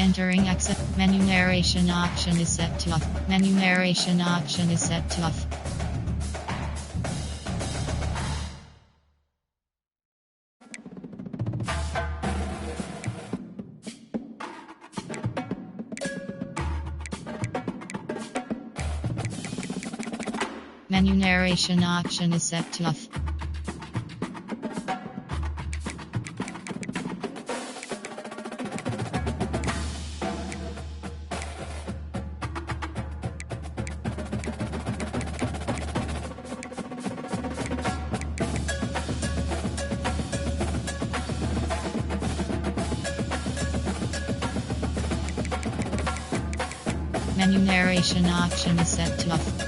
Entering exit. Menu narration option is set to off. Menu narration option is set to off. Menu narration option is set to off. Menu narration option is set to off.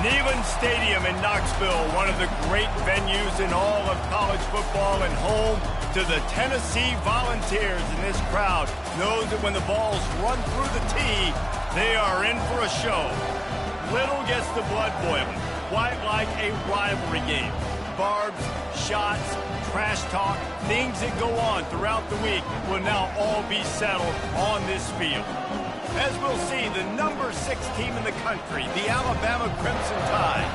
Neyland Stadium in Knoxville, one of the great venues in all of college football and home to the Tennessee Volunteers. And this crowd knows that when the balls run through the tee, they are in for a show. Little gets the blood boiling, quite like a rivalry game. Barbs, shots, trash talk, things that go on throughout the week will now all be settled on this field. As we'll see, the number 6 team in the country, the Alabama Crimson Tide,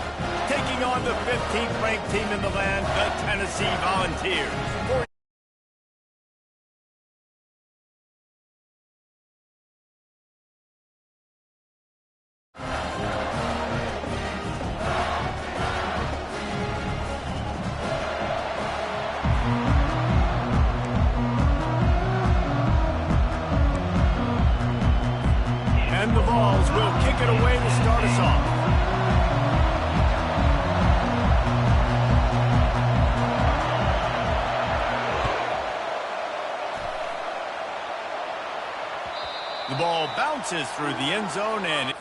taking on the 15th ranked team in the land, the Tennessee Volunteers. And the Vols will kick it away to start us off. The ball bounces through the end zone and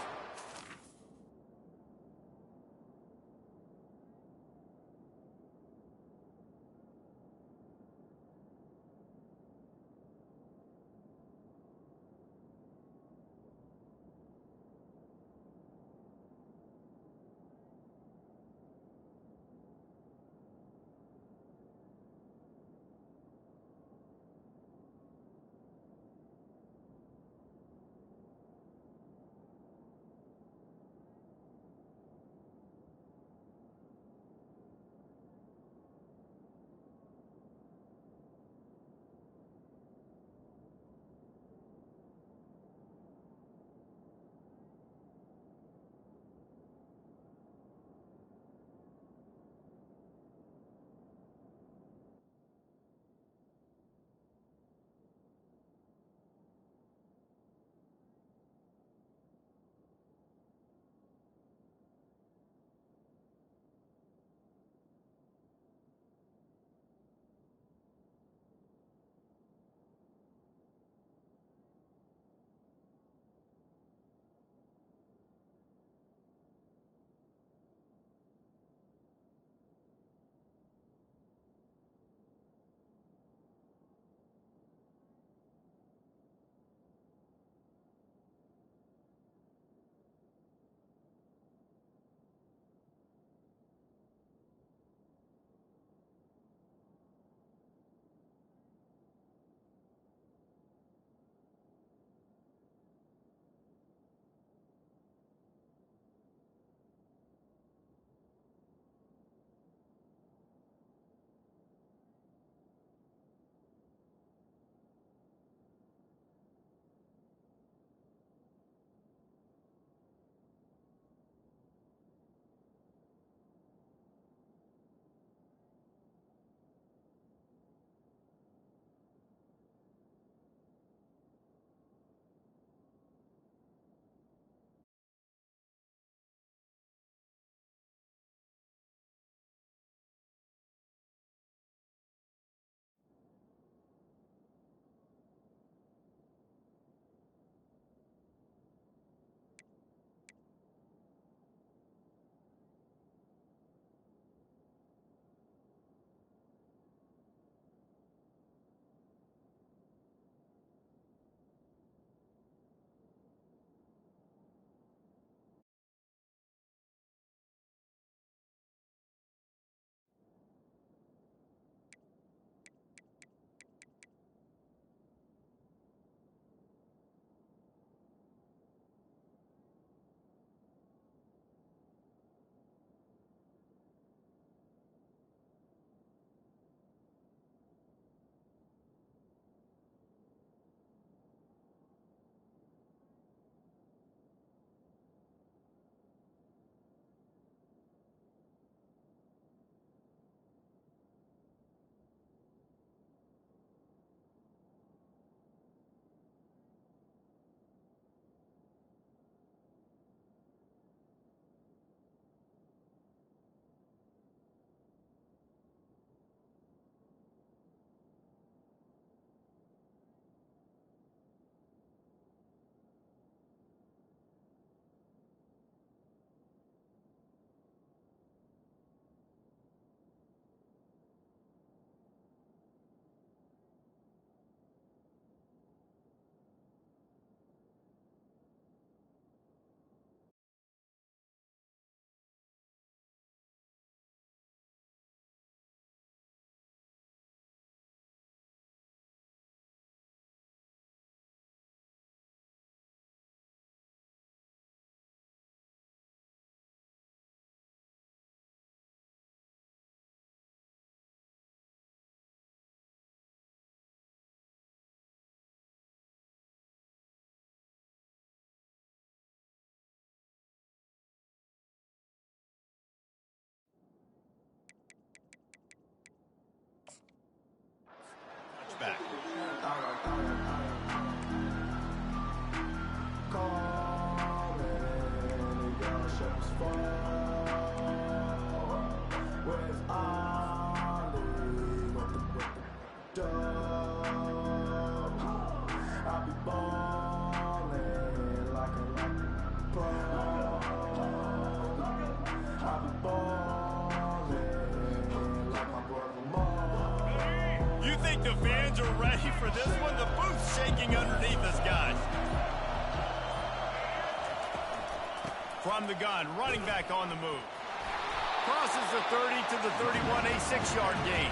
Where's Ollie? With the dub. I'll be ballin' like a pro. I'll be ballin' like my brother Mo. You think the fans are ready for this one? The booth's shaking underneath us, guys. From the gun, running back on the move. Crosses the 30 to the 31, a 6-yard gain.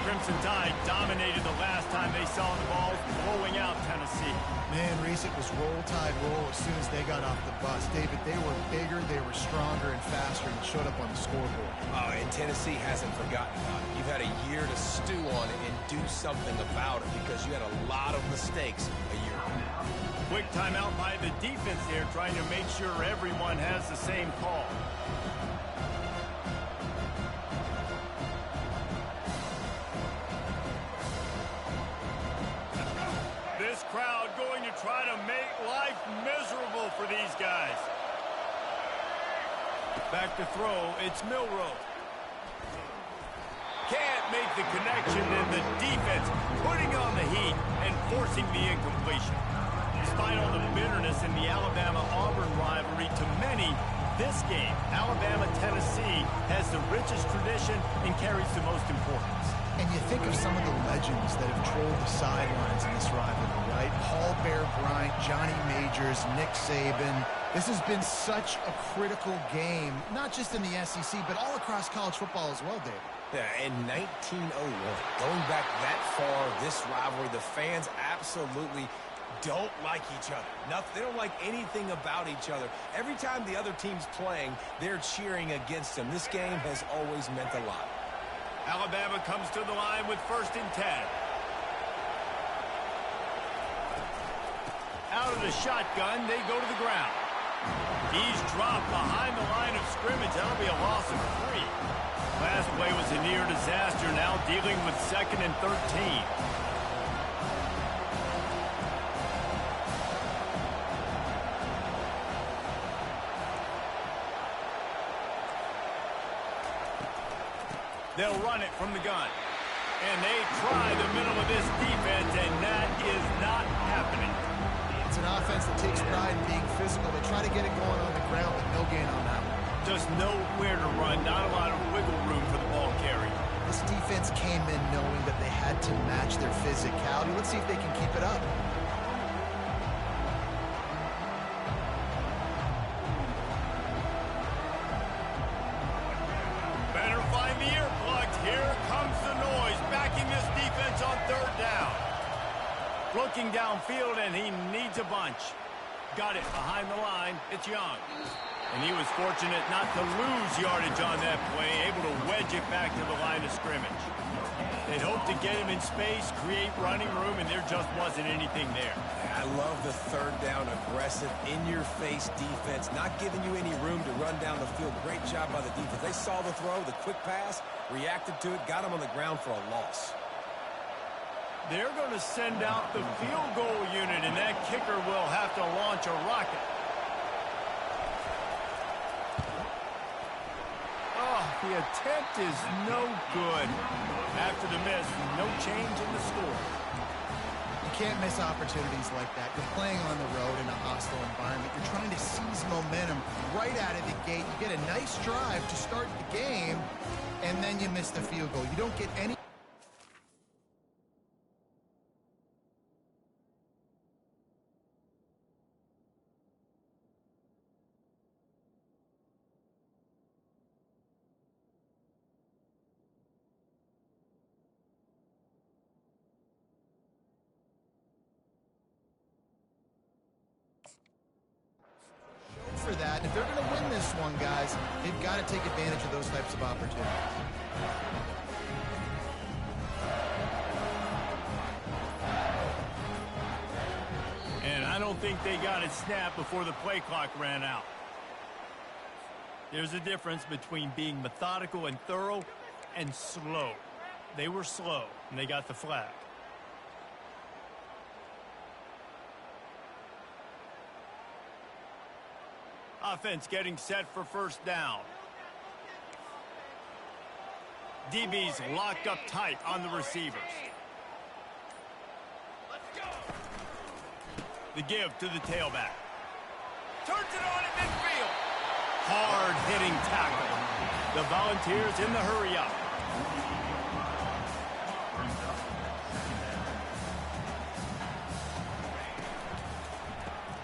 Crimson Tide dominated the last time they saw the ball, blowing out Tennessee. Man, Reese, it was roll tide roll as soon as they got off the bus. David, they were bigger, they were stronger and faster, and showed up on the scoreboard. Oh, and Tennessee hasn't forgotten about it. You've had a year to stew on it and do something about it because you had a lot of mistakes a year ago. Quick timeout by the defense there, trying to make sure everyone has the same call. This crowd going to try to make life miserable for these guys. Back to throw, it's Milroe. Can't make the connection, and the defense putting on the heat and forcing the incompletion. Despite all the bitterness in the Alabama-Auburn rivalry, to many, this game, Alabama-Tennessee, has the richest tradition and carries the most importance. And you think of some of the legends that have trolled the sidelines in this rivalry, right? Paul Bear Bryant, Johnny Majors, Nick Saban. This has been such a critical game, not just in the SEC, but all across college football as well, David. Yeah, in 1901, going back that far, this rivalry, the fans absolutely don't like each other. They don't like anything about each other. Every time the other team's playing, they're cheering against them. This game has always meant a lot. Alabama comes to the line with 1st and 10. Out of the shotgun, they go to the ground. He's dropped behind the line of scrimmage. That'll be a loss of 3. Last play was a near disaster, now dealing with 2nd and 13. They'll run it from the gun. And they try the middle of this defense, and that is not happening. It's an offense that takes pride in being physical. They try to get it going on the ground, but no gain on that one. Just nowhere to run, not a lot of wiggle room for the ball carrier. This defense came in knowing that they had to match their physicality. Let's see if they can keep it up. Better find the earplugs. Here comes the noise, backing this defense on 3rd down. Looking downfield, and he needs a bunch. Got it behind the line. It's Young. And he was fortunate not to lose yardage on that play, able to wedge it back to the line of scrimmage. They'd hoped to get him in space, create running room, and there just wasn't anything there. I love the 3rd down aggressive, in-your-face defense, not giving you any room to run down the field. Great job by the defense. They saw the throw, the quick pass, reacted to it, got him on the ground for a loss. They're going to send out the field goal unit, and that kicker will have to launch a rocket. Oh, the attempt is no good. After the miss, no change in the score. You can't miss opportunities like that. You're playing on the road in a hostile environment. You're trying to seize momentum right out of the gate. You get a nice drive to start the game, and then you miss the field goal. You don't get any... for that. If they're going to win this one, guys, they've got to take advantage of those types of opportunities. And I don't think they got it snapped before the play clock ran out. There's a difference between being methodical and thorough and slow. They were slow, and they got the flag. offense getting set for first down. DB's locked up tight on the receivers. The give to the tailback. Turns it on at midfield. Hard-hitting tackle. The Volunteers in the hurry up.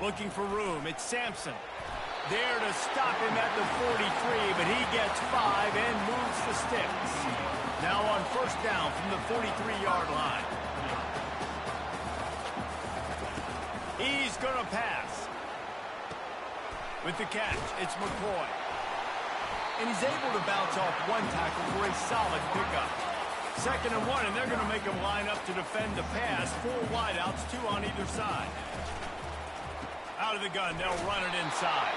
Looking for room. It's Sampson. There to stop him at the 43, but he gets 5 and moves the sticks. Now on first down from the 43-yard line. He's going to pass. With the catch, it's McCoy. And he's able to bounce off one tackle for a solid pickup. 2nd and 1, and they're going to make him line up to defend the pass. 4 wideouts, 2 on either side. Out of the gun, they'll run it inside.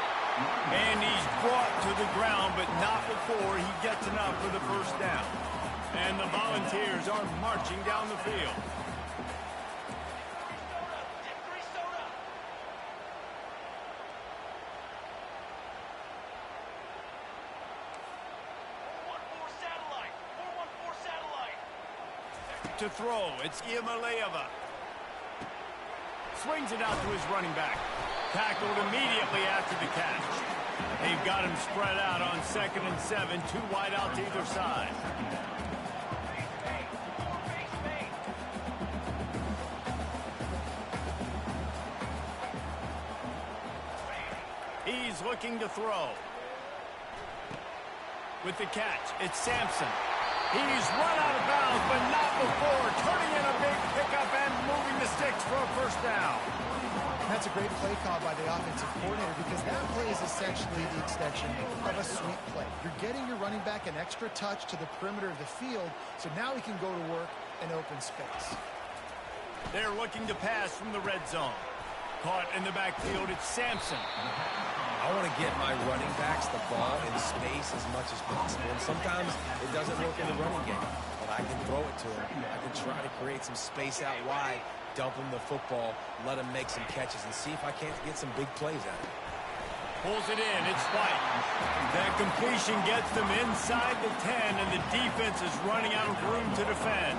And he's brought to the ground, but not before he gets enough for the first down. And the Volunteers are marching down the field. To throw, it's Iamaleava. Swings it out to his running back. Tackled immediately after the catch. They've got him spread out on 2nd and 7, 2 wide out to either side. He's looking to throw. With the catch, it's Sampson. He's run out of bounds, but not before turning in a big pickup and moving the sticks for a first down. That's a great play call by the offensive coordinator because that play is essentially the extension of a sweep play. You're getting your running back an extra touch to the perimeter of the field, so now he can go to work in open space. They're looking to pass from the red zone. Caught in the backfield, it's Sampson. I want to get my running backs the ball in space as much as possible. And sometimes it doesn't work in the running game, but I can throw it to him. I can try to create some space out wide, dump him the football, let him make some catches, and see if I can't get some big plays out of it. Pulls it in, it's White. That completion gets them inside the 10, and the defense is running out of room to defend.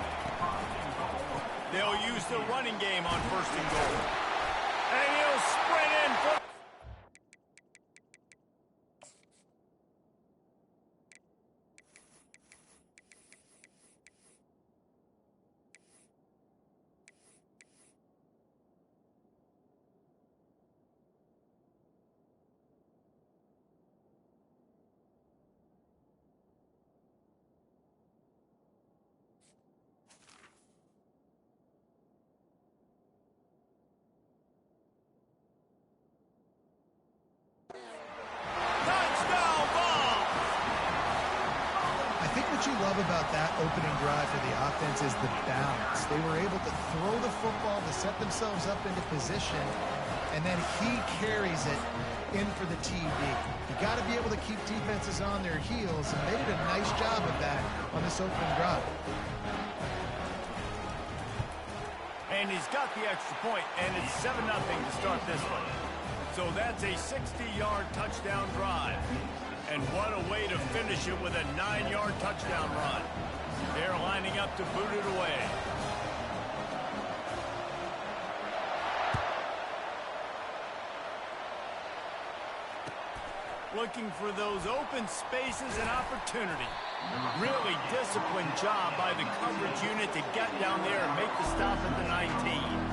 They'll use the running game on 1st and goal. And he'll sprint in for... What you love about that opening drive for the offense is the balance. They were able to throw the football to set themselves up into position, and then he carries it in for the TD. You got to be able to keep defenses on their heels, and they did a nice job of that on this opening drive. And he's got the extra point, and it's 7-0 to start this one. So that's a 60-yard touchdown drive. And what a way to finish it with a 9-yard touchdown run. They're lining up to boot it away. Looking for those open spaces and opportunity. Really disciplined job by the coverage unit to get down there and make the stop at the 19.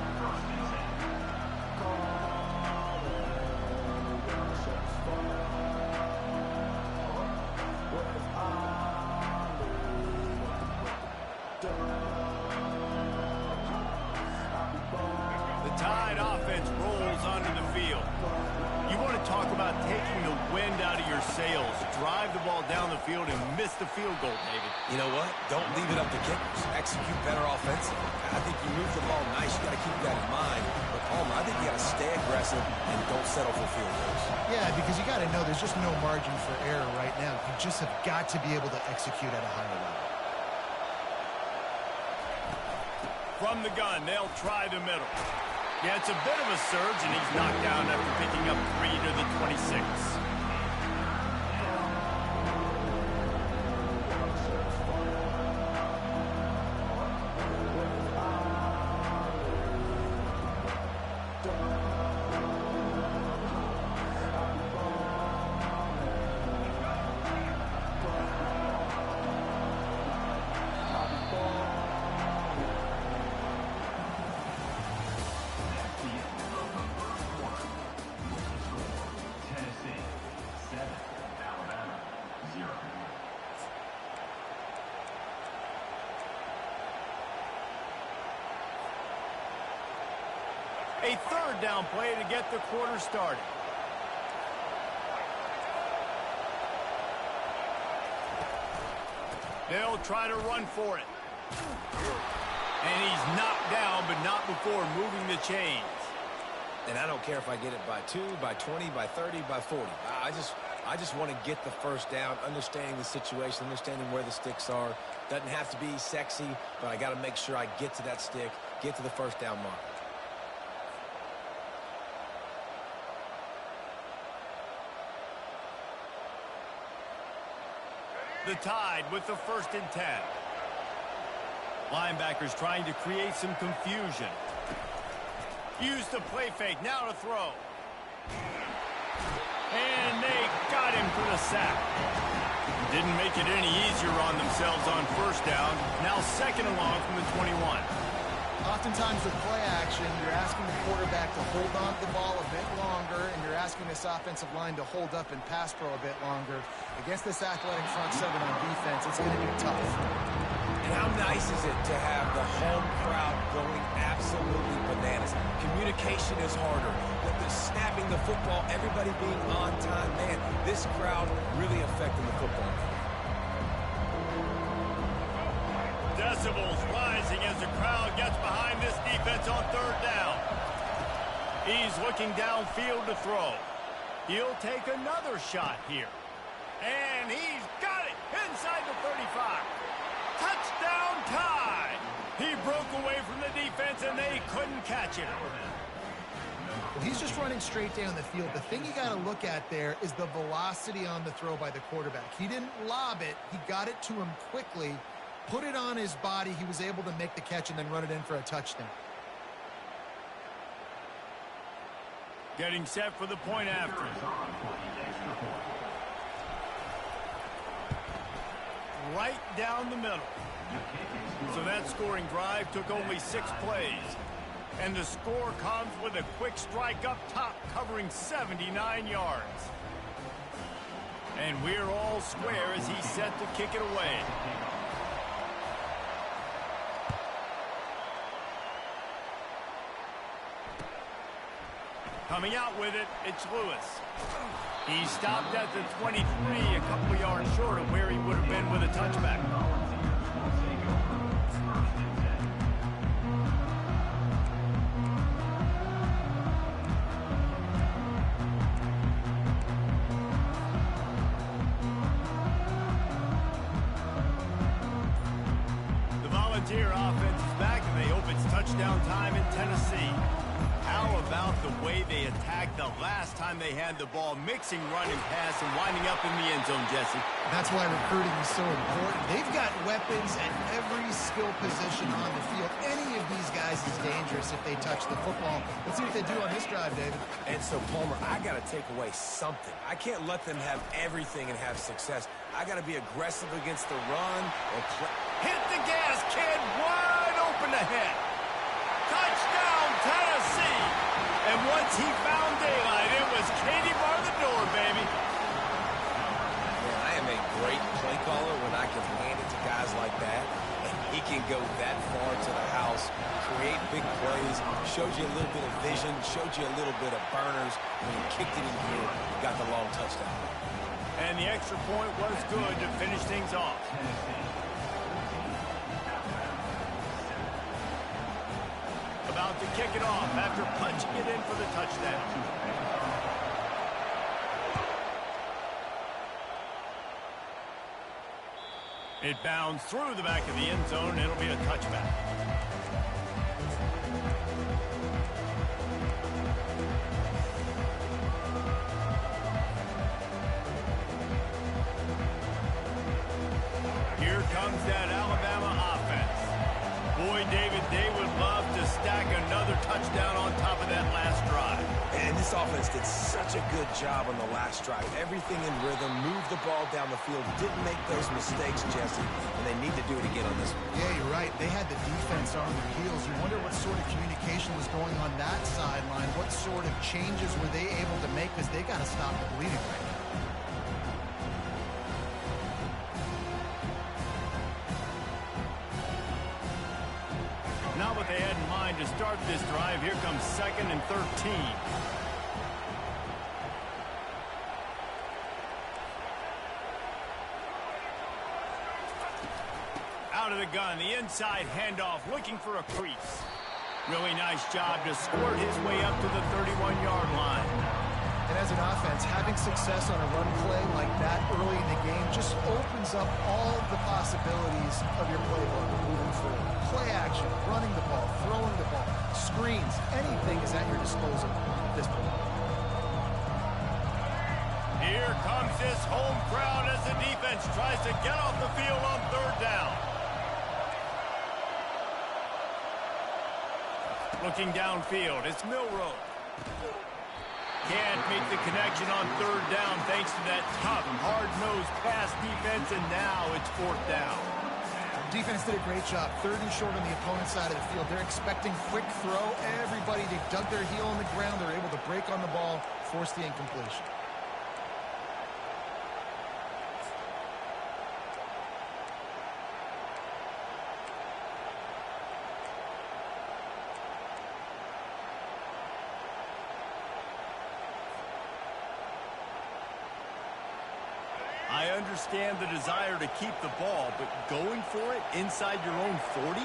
Sails drive the ball down the field and miss the field goal, David. You know what? Don't leave it up to kickers. Execute better offensively. I think you move the ball nice. You got to keep that in mind. But Palmer, I think you got to stay aggressive and don't settle for field goals. Yeah, because you got to know there's just no margin for error right now. You just have got to be able to execute at a higher level. From the gun, they'll try the middle. Yeah, it's a bit of a surge, and he's knocked down after picking up 3 to the 26. A third down play to get the quarter started. They'll try to run for it. And he's knocked down, but not before moving the chains. And I don't care if I get it by 2, by 20, by 30, by 40. I just want to get the first down, understanding the situation, understanding where the sticks are. Doesn't have to be sexy, but I got to make sure I get to that stick, get to the first down mark. The Tide with the 1st and 10. Linebackers trying to create some confusion. Use the play fake, now to throw. And they got him for the sack. Didn't make it any easier on themselves on 1st down. Now 2nd and long from the 21. Oftentimes with play action, you're asking the quarterback to hold on to the ball a bit longer, and you're asking this offensive line to hold up and pass pro a bit longer. Against this athletic front seven on defense, it's going to be tough. And how nice is it to have the home crowd going absolutely bananas? Communication is harder. The snapping the football, everybody being on time. Man, this crowd really affecting the football. Decibels rising as the crowd gets behind this defense on 3rd down. He's looking downfield to throw. He'll take another shot here. And he's got it inside the 35. Touchdown Tide! He broke away from the defense and they couldn't catch him. Well, he's just running straight down the field. The thing you got to look at there is the velocity on the throw by the quarterback. He didn't lob it. He got it to him quickly, put it on his body. He was able to make the catch and then run it in for a touchdown. Getting set for the point after. Right down the middle. So that scoring drive took only 6 plays. And the score comes with a quick strike up top covering 79 yards. And we're all square as he's set to kick it away. Coming out with it, it's Lewis. He stopped at the 23, a couple of yards short of where he would have been with a touchback. The Volunteer offense is back, and they hope it's touchdown time in Tennessee. How about the way they attacked the last time they had the ball, mixing run and pass and winding up in the end zone, Jesse? That's why recruiting is so important. They've got weapons at every skill position on the field. Any of these guys is dangerous if they touch the football. Let's see what they do on this drive, David. And so, Palmer, I got to take away something. I can't let them have everything and have success. I got to be aggressive against the run or play. Hit the gas, kid. Wide open ahead. Touchdown, Tennessee. And once he found daylight, it was Katie bar the door, baby. Man, I am a great play caller when I can hand it to guys like that. And he can go that far to the house, create big plays, showed you a little bit of vision, showed you a little bit of burners. When he kicked it in here, he got the long touchdown. And the extra point was good to finish things off. About to kick it off after punching it in for the touchdown. It bounds through the back of the end zone, and it'll be a touchback. Here comes that Alabama offense. Boy, David, they would love to stack another touchdown on top of that last drive. And this offense did such a good job on the last drive. Everything in rhythm, moved the ball down the field, didn't make those mistakes, Jesse, and they need to do it again on this one. Yeah, you're right. They had the defense on their heels. You wonder what sort of communication was going on that sideline. What sort of changes were they able to make, because they got to stop the bleeding right now. what they had in mind to start this drive. Here comes 2nd and 13. Out of the gun, the inside handoff, looking for a crease. Really nice job to squirt his way up to the 31-yard line. And as an offense, having success on a run play like that early in the game just opens up all the possibilities of your playbook moving forward. Play action, running the ball, throwing the ball, screens, anything is at your disposal at this point. Here comes this home crowd as the defense tries to get off the field on 3rd down. Looking downfield, it's Milroe. Can't make the connection on 3rd down thanks to that tough, hard-nosed pass defense, and now it's 4th down. Defense did a great job. 3rd and short on the opponent's side of the field. They're expecting quick throw. Everybody, they dug their heel on the ground. They're able to break on the ball, force the incompletion. I understand the desire to keep the ball, but going for it inside your own 40?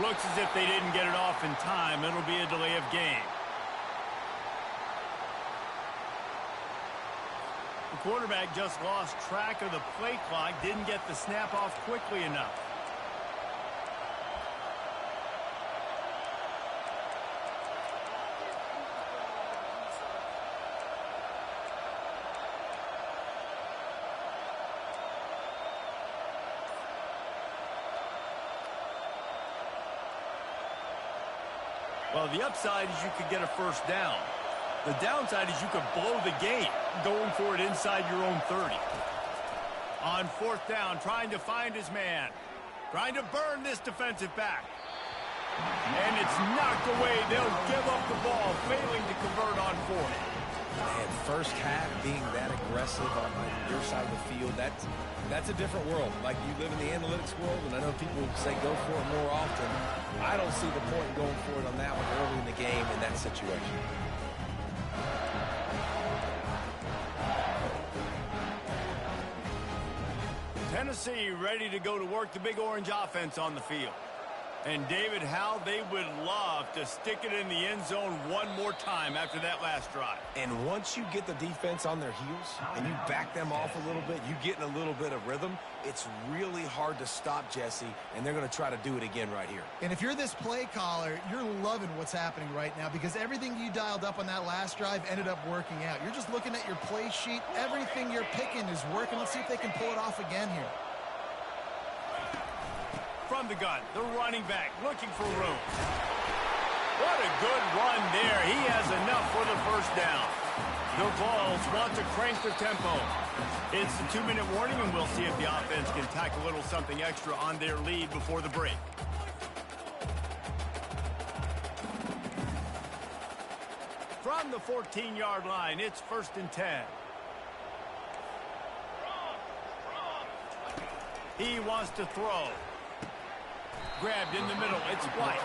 Looks as if they didn't get it off in time. It'll be a delay of game. The quarterback just lost track of the play clock, didn't get the snap off quickly enough. Well, the upside is you could get a 1st down. The downside is you could blow the game going for it inside your own 30. On 4th down, trying to find his man. Trying to burn this defensive back. And it's knocked away. They'll give up the ball, failing to convert on 4th. And first half being that aggressive on your side of the field, that's a different world. Like, you live in the analytics world, and I know people say go for it more often. I don't see the point in going for it on that one early in the game in that situation. Tennessee ready to go to work the Big Orange offense on the field. And David, how they would love to stick it in the end zone one more time after that last drive. And once you get the defense on their heels and you back them off a little bit, you get in a little bit of rhythm, it's really hard to stop, Jesse, and they're going to try to do it again right here. And if you're this play caller, you're loving what's happening right now because everything you dialed up on that last drive ended up working out. You're just looking at your play sheet. Everything you're picking is working. Let's see if they can pull it off again here. From the gun, the running back looking for room. What a good run there. He has enough for the 1st down. The Vols want to crank the tempo. It's the 2-minute warning, and we'll see if the offense can tack a little something extra on their lead before the break. From the 14-yard line, it's 1st and 10. He wants to throw. Grabbed in the middle. It's White.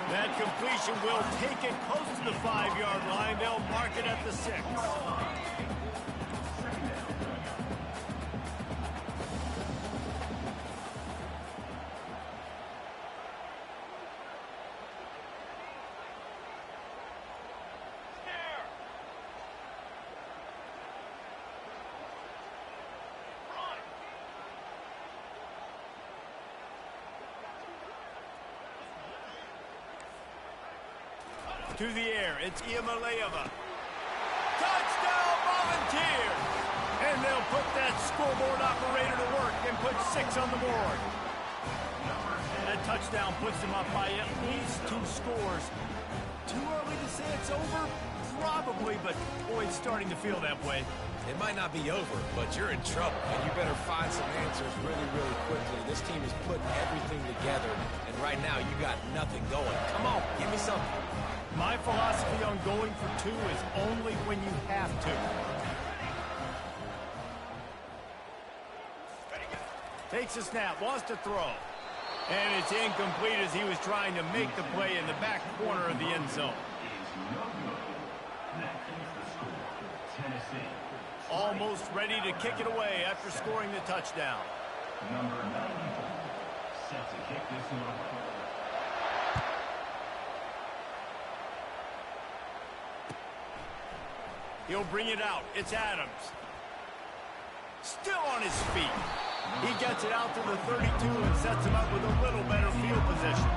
That completion will take it close to the 5-yard line. They'll mark it at the 6. To the air, it's Iamaleava. Touchdown, Volunteers! And they'll put that scoreboard operator to work and put 6 on the board. That touchdown puts them up by at least 2 scores. Too early to say it's over? Probably, but boy, it's starting to feel that way. It might not be over, but you're in trouble, and you better find some answers really, really quickly. This team is putting everything together, and right now you got nothing going. Come on, give me something. My philosophy on going for 2 is only when you have to. Takes a snap, wants to throw. And it's incomplete as he was trying to make the play in the back corner of the end zone. Almost ready to kick it away after scoring the touchdown. Number 94, set to kick this one off. He'll bring it out. It's Adams. Still on his feet. He gets it out to the 32 and sets him up with a little better field position.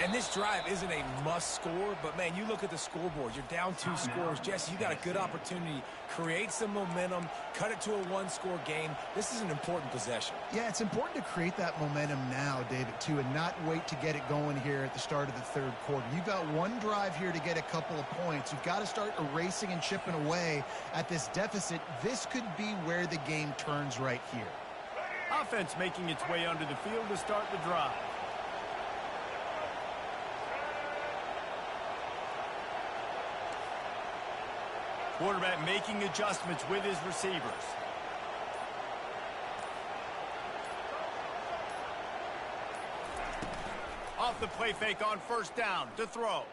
And this drive isn't a must score, but man, you look at the scoreboard, you're down 2 scores. Jesse, you got a good opportunity. Create some momentum, cut it to a 1-score game. This is an important possession. Yeah, it's important to create that momentum now, David, too, and not wait to get it going here at the start of the third quarter. You've got one drive here to get a couple of points. You've got to start erasing and chipping away at this deficit. This could be where the game turns right here. Offense making its way under the field to start the drive. Quarterback making adjustments with his receivers. Off the play fake on first down to throw.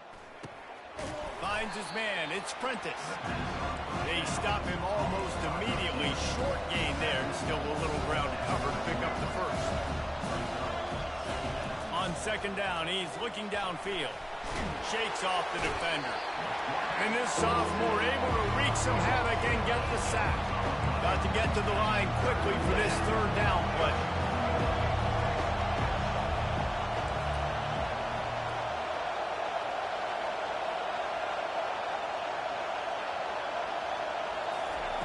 Finds his man. It's Prentice. They stop him almost immediately. Short gain there and still a little ground to cover to pick up the first. On second down, he's looking downfield. Shakes off the defender. And this sophomore able to wreak some havoc and get the sack. Got to get to the line quickly for this third down play.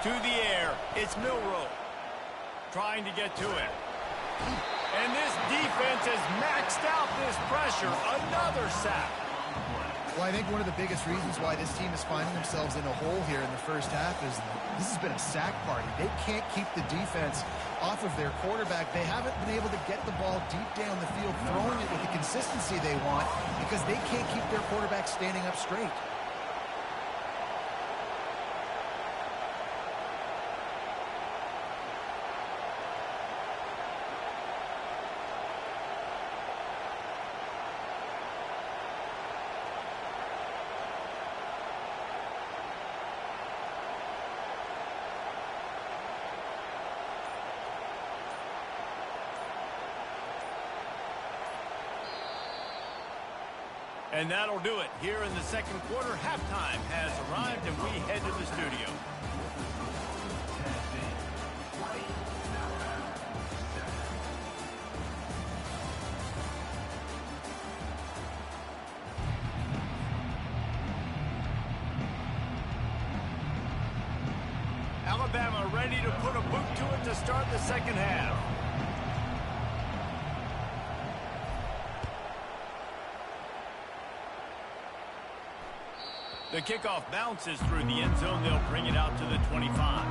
To the air, it's Milroe. Trying to get to it. And this defense has maxed out this pressure. Another sack. Well, I think one of the biggest reasons why this team is finding themselves in a hole here in the first half is this has been a sack party. They can't keep the defense off of their quarterback. They haven't been able to get the ball deep down the field, throwing it with the consistency they want because they can't keep their quarterback standing up straight. And that'll do it. Here in the second quarter, halftime has arrived, and we head to the studio. Alabama ready to put a boot to it to start the second half. The kickoff bounces through the end zone. They'll bring it out to the 25.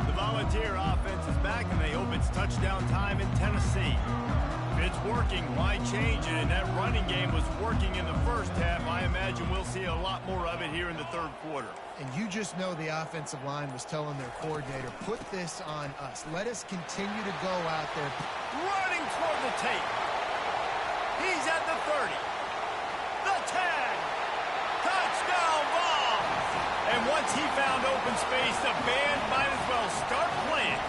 The Volunteer offense is back, and they hope it's touchdown time in Tennessee. It's working. Why change it? And that running game was working in the first half. I imagine we'll see a lot more of it here in the third quarter. And you just know the offensive line was telling their coordinator, put this on us. Let us continue to go out there. Running toward the tape. He's at the 30. The 10. Touchdown ball. And once he found open space, the band might as well start playing.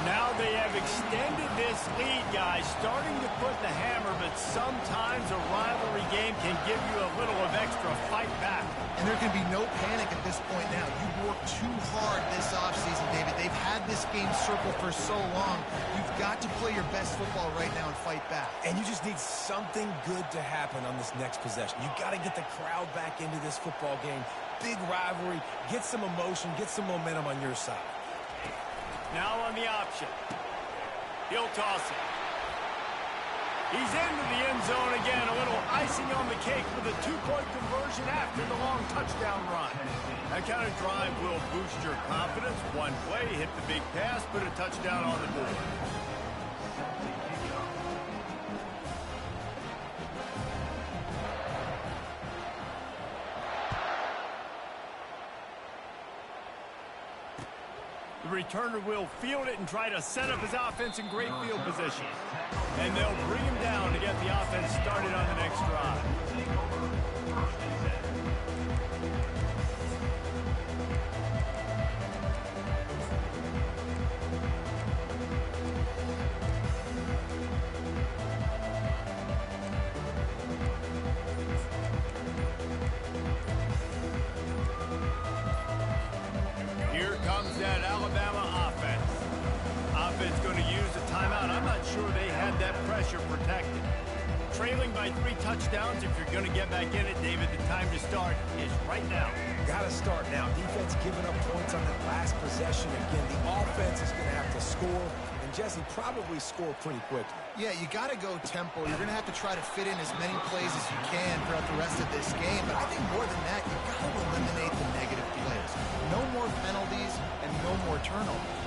Now they have extended this lead, guys, starting to put the hammer, but sometimes a rivalry game can give you a little of extra fight back. And there can be no panic at this point now. You've worked too hard this offseason, David. They've had this game circled for so long. You've got to play your best football right now and fight back. And you just need something good to happen on this next possession. You got to get the crowd back into this football game. Big rivalry. Get some emotion. Get some momentum on your side. Now on the option. He'll toss it. He's into the end zone again. A little icing on the cake with a two-point conversion after the long touchdown run. That kind of drive will boost your confidence. One play, hit the big pass, put a touchdown on the board. The returner will field it and try to set up his offense in great field position. And they'll bring him down to get the offense started on the next drive. Here comes that Alabama offense. Offense going to use a timeout. I'm not sure they had that pressure protected. Trailing by 3 touchdowns, if you're going to get back in it, David, the time to start is right now. Got to start now. Defense giving up points on that last possession. Again, the offense is going to have to score. And Jesse, probably score pretty quickly. Yeah, you got to go tempo. You're going to have to try to fit in as many plays as you can throughout the rest of this game. But I think more than that, you've got to eliminate the negative plays. No more penalties and no more turnovers.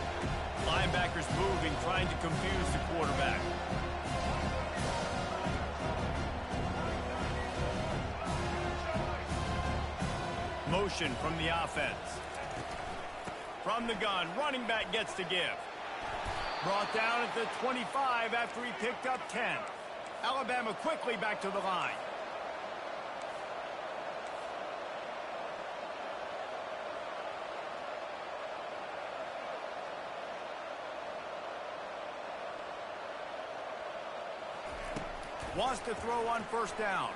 Linebackers moving, trying to confuse the quarterback. Motion from the offense. From the gun, running back gets to give. Brought down at the 25 after he picked up 10. Alabama quickly back to the line. Wants to throw on first down.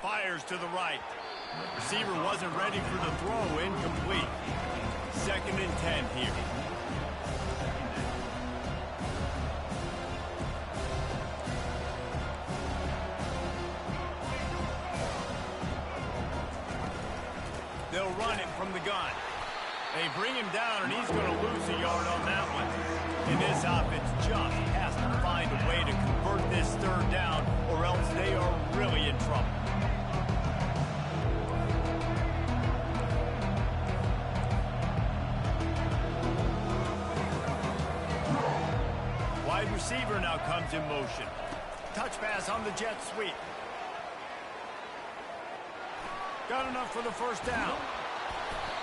Fires to the right. Receiver wasn't ready for the throw. Incomplete. 2nd and 10 here. They'll run it from the gun. They bring him down, and he's going to lose a yard on that one. And this offense just has to find a way to convert this 3rd down, or else they are really in trouble. Wide receiver now comes in motion. Touch pass on the jet sweep. Got enough for the first down.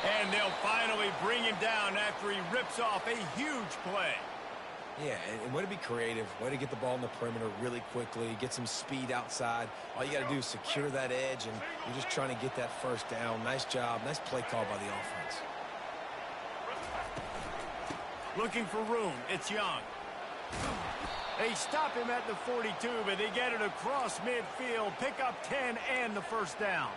And they'll finally bring him down after he rips off a huge play. Yeah, and way to be creative, way to get the ball in the perimeter really quickly, get some speed outside. All you got to do is secure that edge, and you're just trying to get that first down. Nice job, nice play call by the offense. Looking for room, it's Young. They stop him at the 42, but they get it across midfield, pick up 10 and the first down.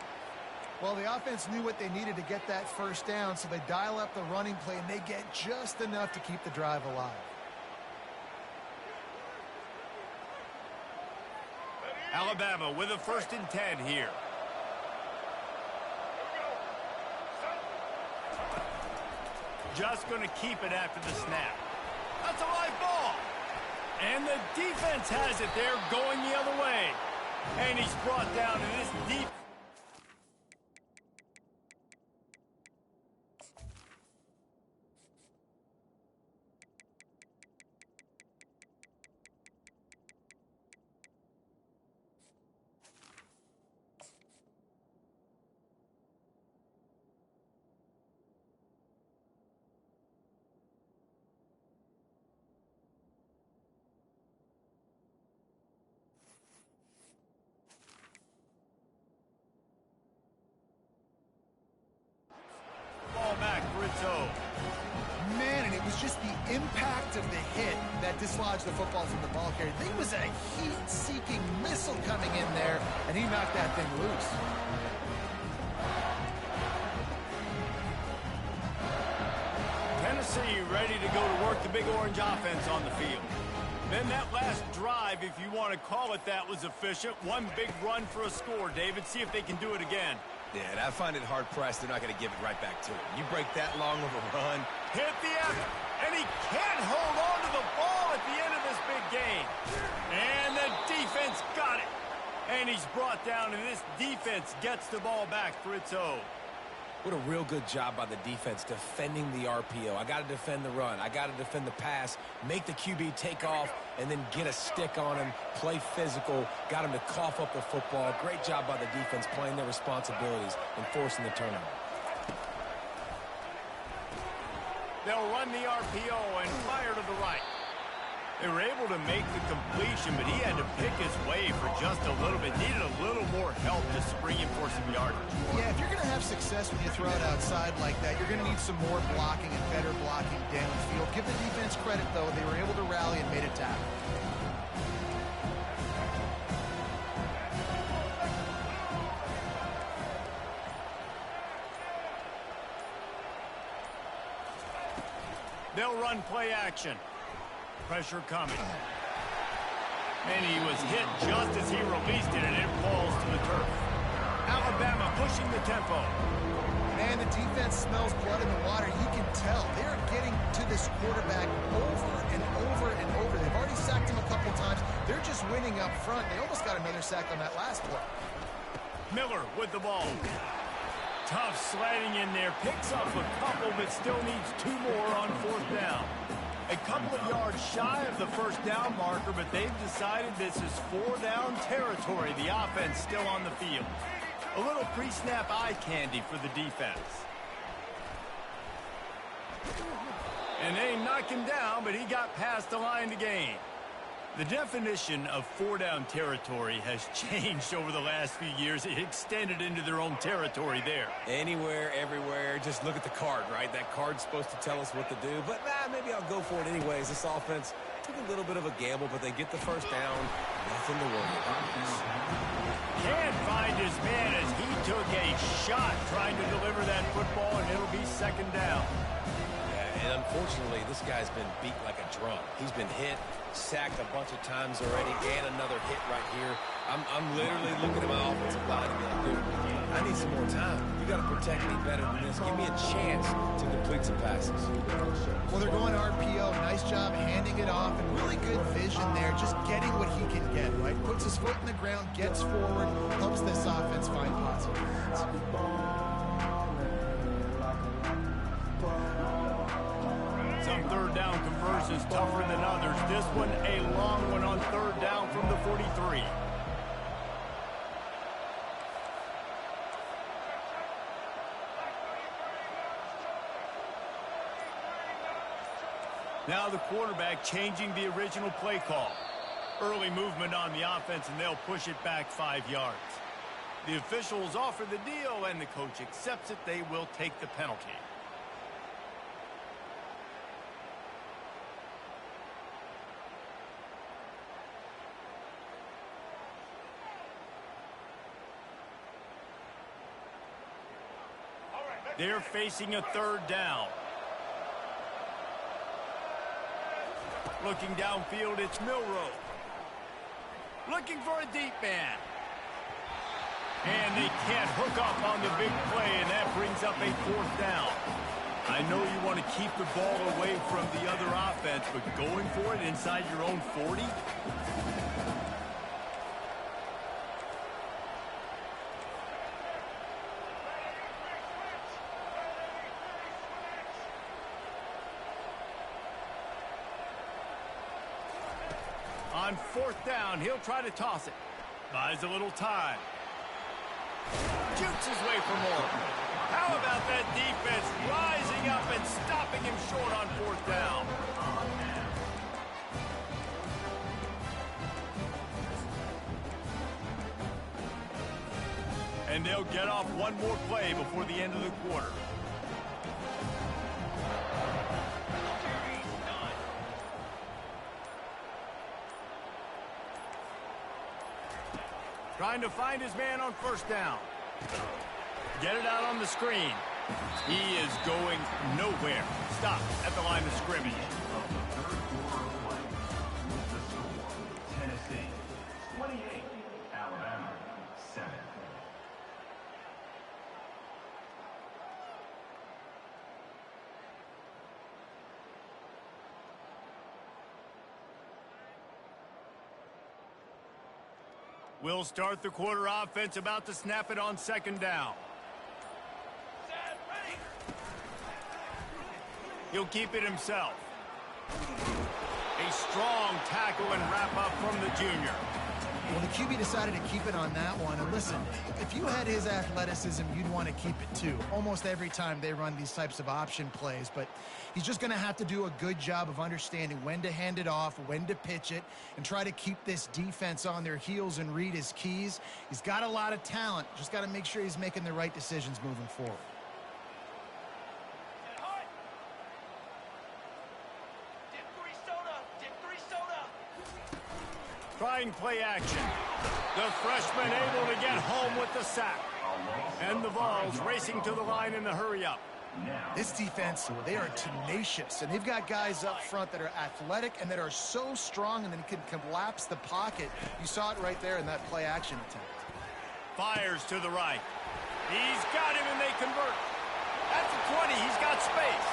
Well, the offense knew what they needed to get that first down, so they dial up the running play, and they get just enough to keep the drive alive. Alabama with a 1st and 10 here. Just going to keep it after the snap. That's a live ball. And the defense has it there, going the other way. And he's brought down in this deep. Ball back for its own. Man, and it was just the impact of the hit that dislodged the football from the ball carrier. There was a heat-seeking missile coming in there, and he knocked that thing loose. Tennessee ready to go to work the Big Orange offense on the field. Then that last drive, if you want to call it that, was efficient. One big run for a score, David. See if they can do it again. Yeah, and I find it hard-pressed. They're not going to give it right back to him. You break that long of a run. Hit the effort, and he can't hold on to the ball at the end of this big game. And the defense got it. And he's brought down, and this defense gets the ball back for its own. What a real good job by the defense defending the RPO. I got to defend the run. I got to defend the pass, make the QB take off, and then get a stick on him, play physical, got him to cough up the football. Great job by the defense playing their responsibilities and forcing the turnover. They'll run the RPO and fire to the right. They were able to make the completion, but he had to pick his way for just a little bit. Needed a little more help to spring him for some yardage. Yeah, if you're going to have success when you throw it outside like that, you're going to need some more blocking and better blocking downfield. Give the defense credit, though. They were able to rally and made a tackle. They'll run play action. Pressure coming. And he was hit just as he released it, and it falls to the turf. Alabama pushing the tempo. Man, the defense smells blood in the water. You can tell. They're getting to this quarterback over and over and over. They've already sacked him a couple times. They're just winning up front. They almost got another sack on that last play. Miller with the ball. Tough sliding in there. Picks up a couple, but still needs 2 more on 4th down. A couple of yards shy of the first down marker, but they've decided this is 4-down territory. The offense still on the field. A little pre-snap eye candy for the defense. And they knock him down, but he got past the line to gain. The definition of 4-down territory has changed over the last few years. It extended into their own territory there. Anywhere, everywhere, just look at the card, right? That card's supposed to tell us what to do, but maybe I'll go for it anyways. This offense took a little bit of a gamble, but they get the first down. Nothing to worry about. Can't find his man as he took a shot trying to deliver that football, and it'll be 2nd down. Yeah, and unfortunately, this guy's been beat like a drum. He's been hit, sacked a bunch of times already, and another hit right here. I'm literally looking at my offensive line and being like, dude, I need some more time. You got to protect me better than this. Give me a chance to complete some passes. Well, they're going RPO. Nice job handing it off, and really good vision there, just getting what he can get, right? Puts his foot in the ground, gets forward, helps this offense find positive lanes. Some 3rd down conversions tougher than others. This one a long one on 3rd down from the 43. Now the quarterback changing the original play call. Early movement on the offense, and they'll push it back 5 yards. The officials offer the deal, and the coach accepts it. They will take the penalty. They're facing a 3rd down. Looking downfield, it's Milroe. Looking for a deep man. And they can't hook up on the big play, and that brings up a 4th down. I know you want to keep the ball away from the other offense, but going for it inside your own 40? On 4th down, he'll try to toss it. Buys a little time. Shoots his way for more. How about that defense rising up and stopping him short on 4th down? And they'll get off one more play before the end of the quarter. Trying to find his man on first down. Get it out on the screen. He is going nowhere. Stop at the line of scrimmage. Tennessee 28, Alabama 7. We'll start the quarter offense, about to snap it on second down. He'll keep it himself. A strong tackle and wrap up from the junior. Well, the QB decided to keep it on that one. And listen, if you had his athleticism, you'd want to keep it too. Almost every time they run these types of option plays. But he's just going to have to do a good job of understanding when to hand it off, when to pitch it, and try to keep this defense on their heels and read his keys. He's got a lot of talent. Just got to make sure he's making the right decisions moving forward. Trying play action. The freshman able to get home with the sack. And the Vols racing to the line in the hurry-up. This defense, they are tenacious, and they've got guys up front that are athletic and that are so strong and then can collapse the pocket. You saw it right there in that play action attempt. Fires to the right. He's got him and they convert. At the 20, he's got space.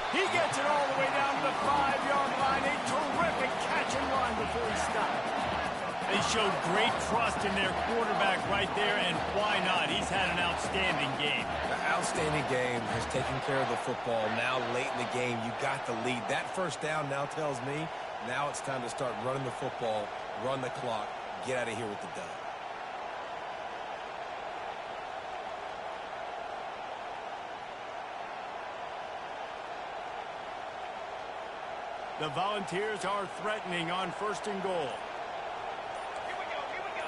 He gets it all the way down to the 5-yard line. A terrific catch and run before he stopped. They showed great trust in their quarterback right there, and why not? He's had an outstanding game. The outstanding game has taken care of the football. Now, late in the game, you got the lead. That first down now tells me now it's time to start running the football, run the clock, get out of here with the dub. The Volunteers are threatening on first and goal. Here we go.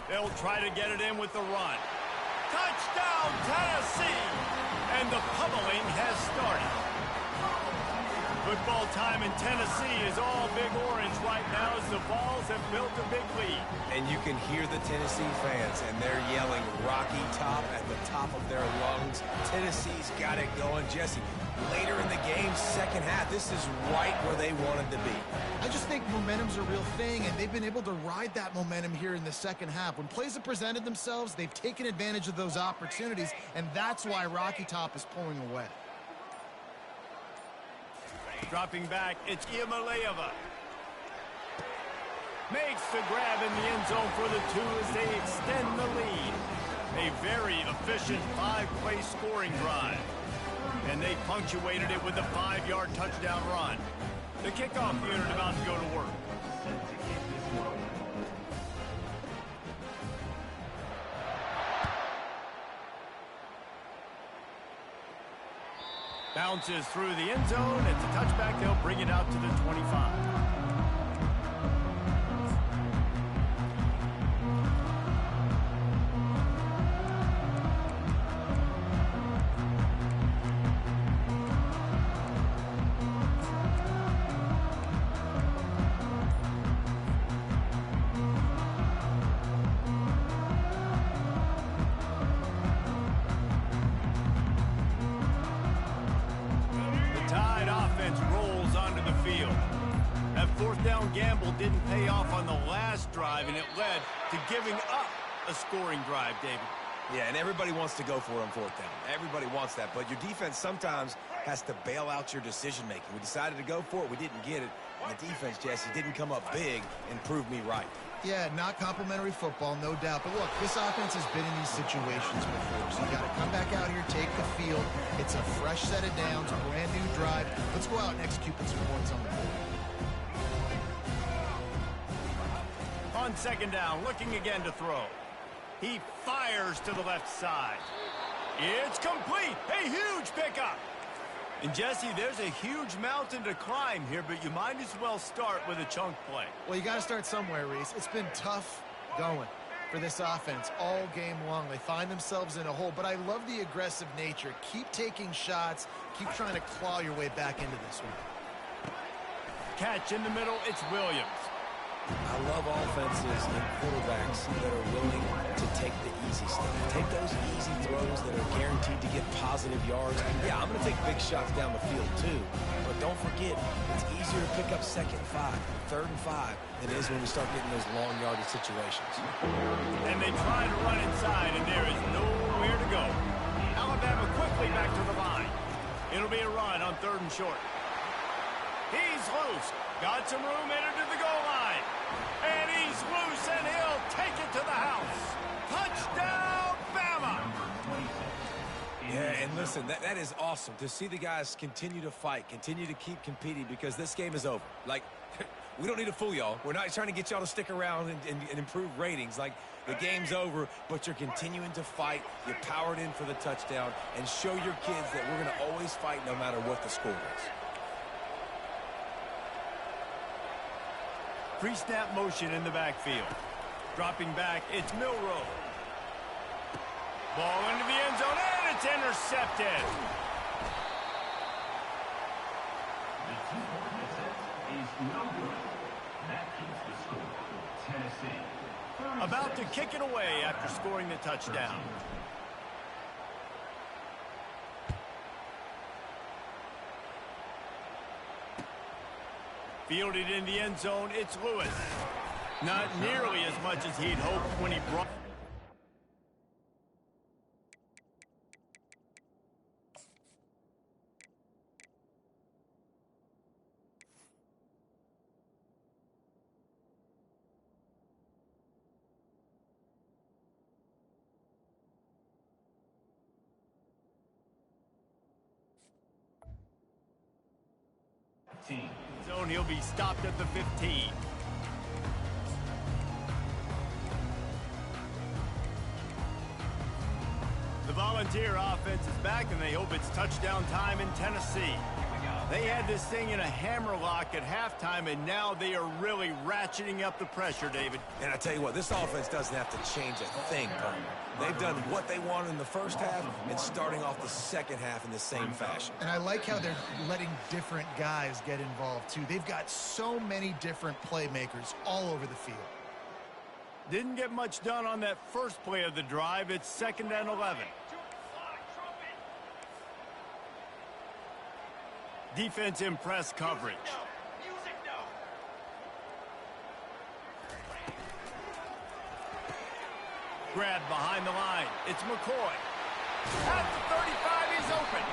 They'll try to get it in with the run. Touchdown, Tennessee! And the pummeling has started. Football time in Tennessee is all Big Orange right now as the Vols have built a big lead. And you can hear the Tennessee fans, and they're yelling Rocky Top at the top of their lungs. Tennessee's got it going. Jesse, later in the game, second half, this is right where they wanted to be. I just think momentum's a real thing, and they've been able to ride that momentum here in the second half. When plays have presented themselves, they've taken advantage of those opportunities, and that's why Rocky Top is pulling away. Dropping back, it's Iamaleava. Makes the grab in the end zone for the 2 as they extend the lead. A very efficient 5-play scoring drive. And they punctuated it with a 5-yard touchdown run. The kickoff unit about to go to work. Bounces through the end zone. It's a touchback. They'll bring it out to the 25. Gamble didn't pay off on the last drive, and it led to giving up a scoring drive, David. Yeah, and everybody wants to go for it on fourth down. Everybody wants that, but your defense sometimes has to bail out your decision-making. We decided to go for it. We didn't get it. And the defense, Jesse, didn't come up big and prove me right. Yeah, not complimentary football, no doubt. But look, this offense has been in these situations before, so you got to come back out here, take the field. It's a fresh set of downs, a brand-new drive. Let's go out and execute with some points on the board. On second down, looking again to throw. He fires to the left side. It's complete. A huge pickup. And, Jesse, there's a huge mountain to climb here, but you might as well start with a chunk play. Well, you got to start somewhere, Reese. It's been tough going for this offense all game long. They find themselves in a hole, but I love the aggressive nature. Keep taking shots. Keep trying to claw your way back into this one. Catch in the middle. It's Williams. I love offenses and quarterbacks that are willing to take the easy stuff. Take those easy throws that are guaranteed to get positive yards. Yeah, I'm going to take big shots down the field too, but don't forget, it's easier to pick up 2nd and 5, 3rd and 5 than it is when we start getting those long yardage situations. And they try to run inside, and there is nowhere to go. Alabama quickly back to the line. It'll be a run on 3rd and short. He's loose. Got some room entered to the goal line. And he's loose, and he'll take it to the house. Touchdown, Bama! Yeah, and listen, that is awesome to see the guys continue to fight, continue to keep competing, because this game is over. Like, we don't need to fool y'all. We're not trying to get y'all to stick around and improve ratings. Like, the game's over, but you're continuing to fight. You powered in for the touchdown, and show your kids that we're going to always fight no matter what the score is. Pre-snap motion in the backfield. Dropping back, it's Milroe. Ball into the end zone, and it's intercepted. The 2-point attempt is no good. That keeps the score. Tennessee. About to kick it away after scoring the touchdown. Fielded in the end zone, it's Lewis. Not nearly as much as he'd hoped when he brought... zone. He'll be stopped at the 15. The Volunteer offense is back, and they hope it's touchdown time in Tennessee. They had this thing in a hammerlock at halftime, and now they are really ratcheting up the pressure, David. And I tell you what, this offense doesn't have to change a thing, Perk. They've done what they wanted in the first half and starting off the second half in the same fashion. And I like how they're letting different guys get involved, too. They've got so many different playmakers all over the field. Didn't get much done on that first play of the drive. It's 2nd and 11. Defense in press coverage. Grab behind the line. It's McCoy. At the 35, he's open.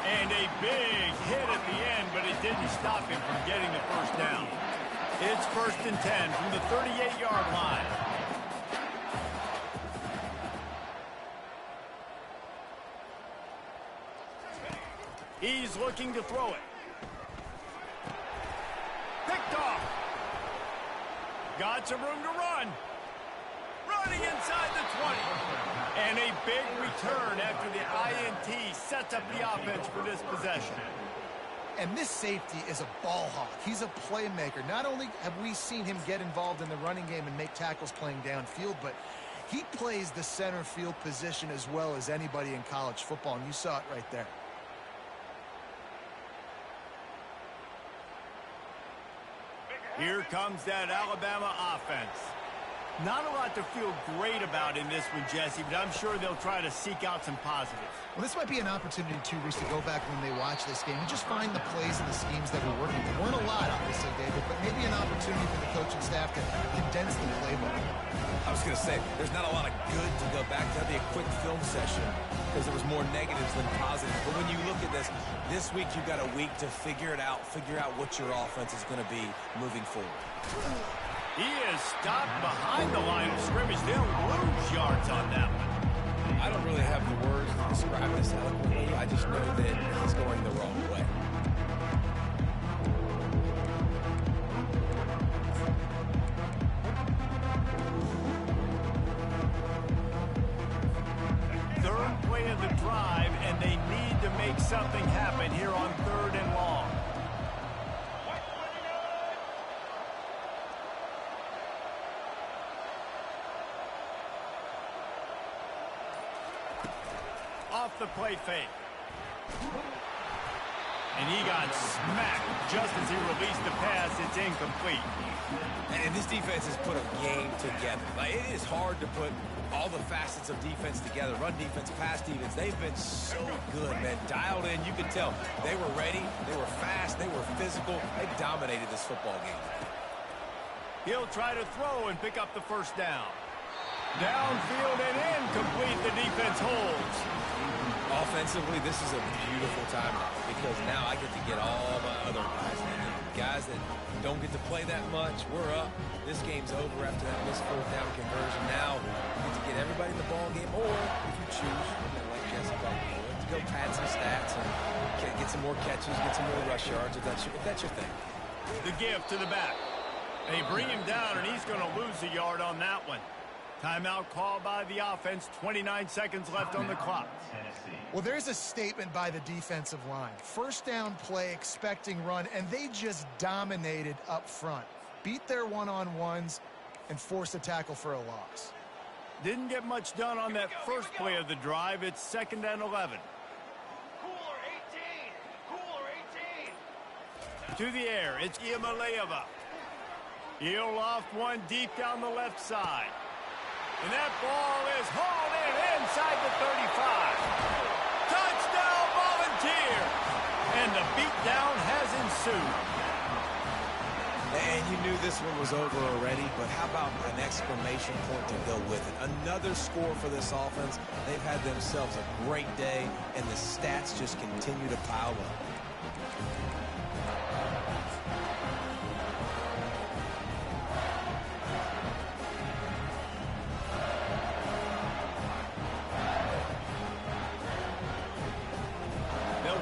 And a big hit at the end, but it didn't stop him from getting the first down. It's 1st and 10 from the 38-yard line. He's looking to throw it. Picked off. Got some room to run. Running inside the 20. And a big return after the INT sets up the offense for this possession. And this safety is a ball hawk. He's a playmaker. Not only have we seen him get involved in the running game and make tackles playing downfield, but he plays the center field position as well as anybody in college football, and you saw it right there. Here comes that Alabama offense. Not a lot to feel great about in this one, Jesse, but I'm sure they'll try to seek out some positives. Well, this might be an opportunity, too, Reese, to go back when they watch this game and just find the plays and the schemes that were working. There weren't a lot, obviously, David, but maybe an opportunity for the coaching staff to condense the playbook. I was going to say, there's not a lot of good to go back. That'd be a quick film session because there was more negatives than positives. But when you look at this week you've got a week to figure it out, figure out what your offense is going to be moving forward. He is stopped behind the line of scrimmage. They'll lose yards on that one. I don't really have the words to describe this eloquently. I just know that he's going the wrong way. Third play of the drive, and they need to make something happen here on 3rd and long. Off the play fake. And he got smacked just as he released the pass. It's incomplete. And this defense has put a game together. Like, it is hard to put all the facets of defense together. Run defense, pass defense. They've been so good, man. Dialed in. You can tell they were ready. They were fast. They were physical. They dominated this football game. He'll try to throw and pick up the first down. Downfield and incomplete. The defense holds. Offensively, this is a beautiful time now because now I get to get all my other guys in. Guys that don't get to play that much, we're up. This game's over after that missed fourth down conversion. Now you get to get everybody in the ball game, or if you choose, like Jesse Buckley, to go pad some stats and get some more catches, get some more rush yards if that's your thing. The give to the back. They bring him down, and he's going to lose a yard on that one. Timeout called by the offense. 29 seconds left on the clock. Well, there's a statement by the defensive line. First down play, expecting run, and they just dominated up front. Beat their one-on-ones and forced a tackle for a loss. Didn't get much done on that first play of the drive. It's 2nd and 11. Cooler 18! Cooler 18! To the air, it's Iamaleava. He'll loft one deep down the left side. And that ball is hauled in inside the 35. Touchdown, Volunteer! And the beatdown has ensued. And you knew this one was over already, but how about an exclamation point to go with it? Another score for this offense. They've had themselves a great day, and the stats just continue to pile up.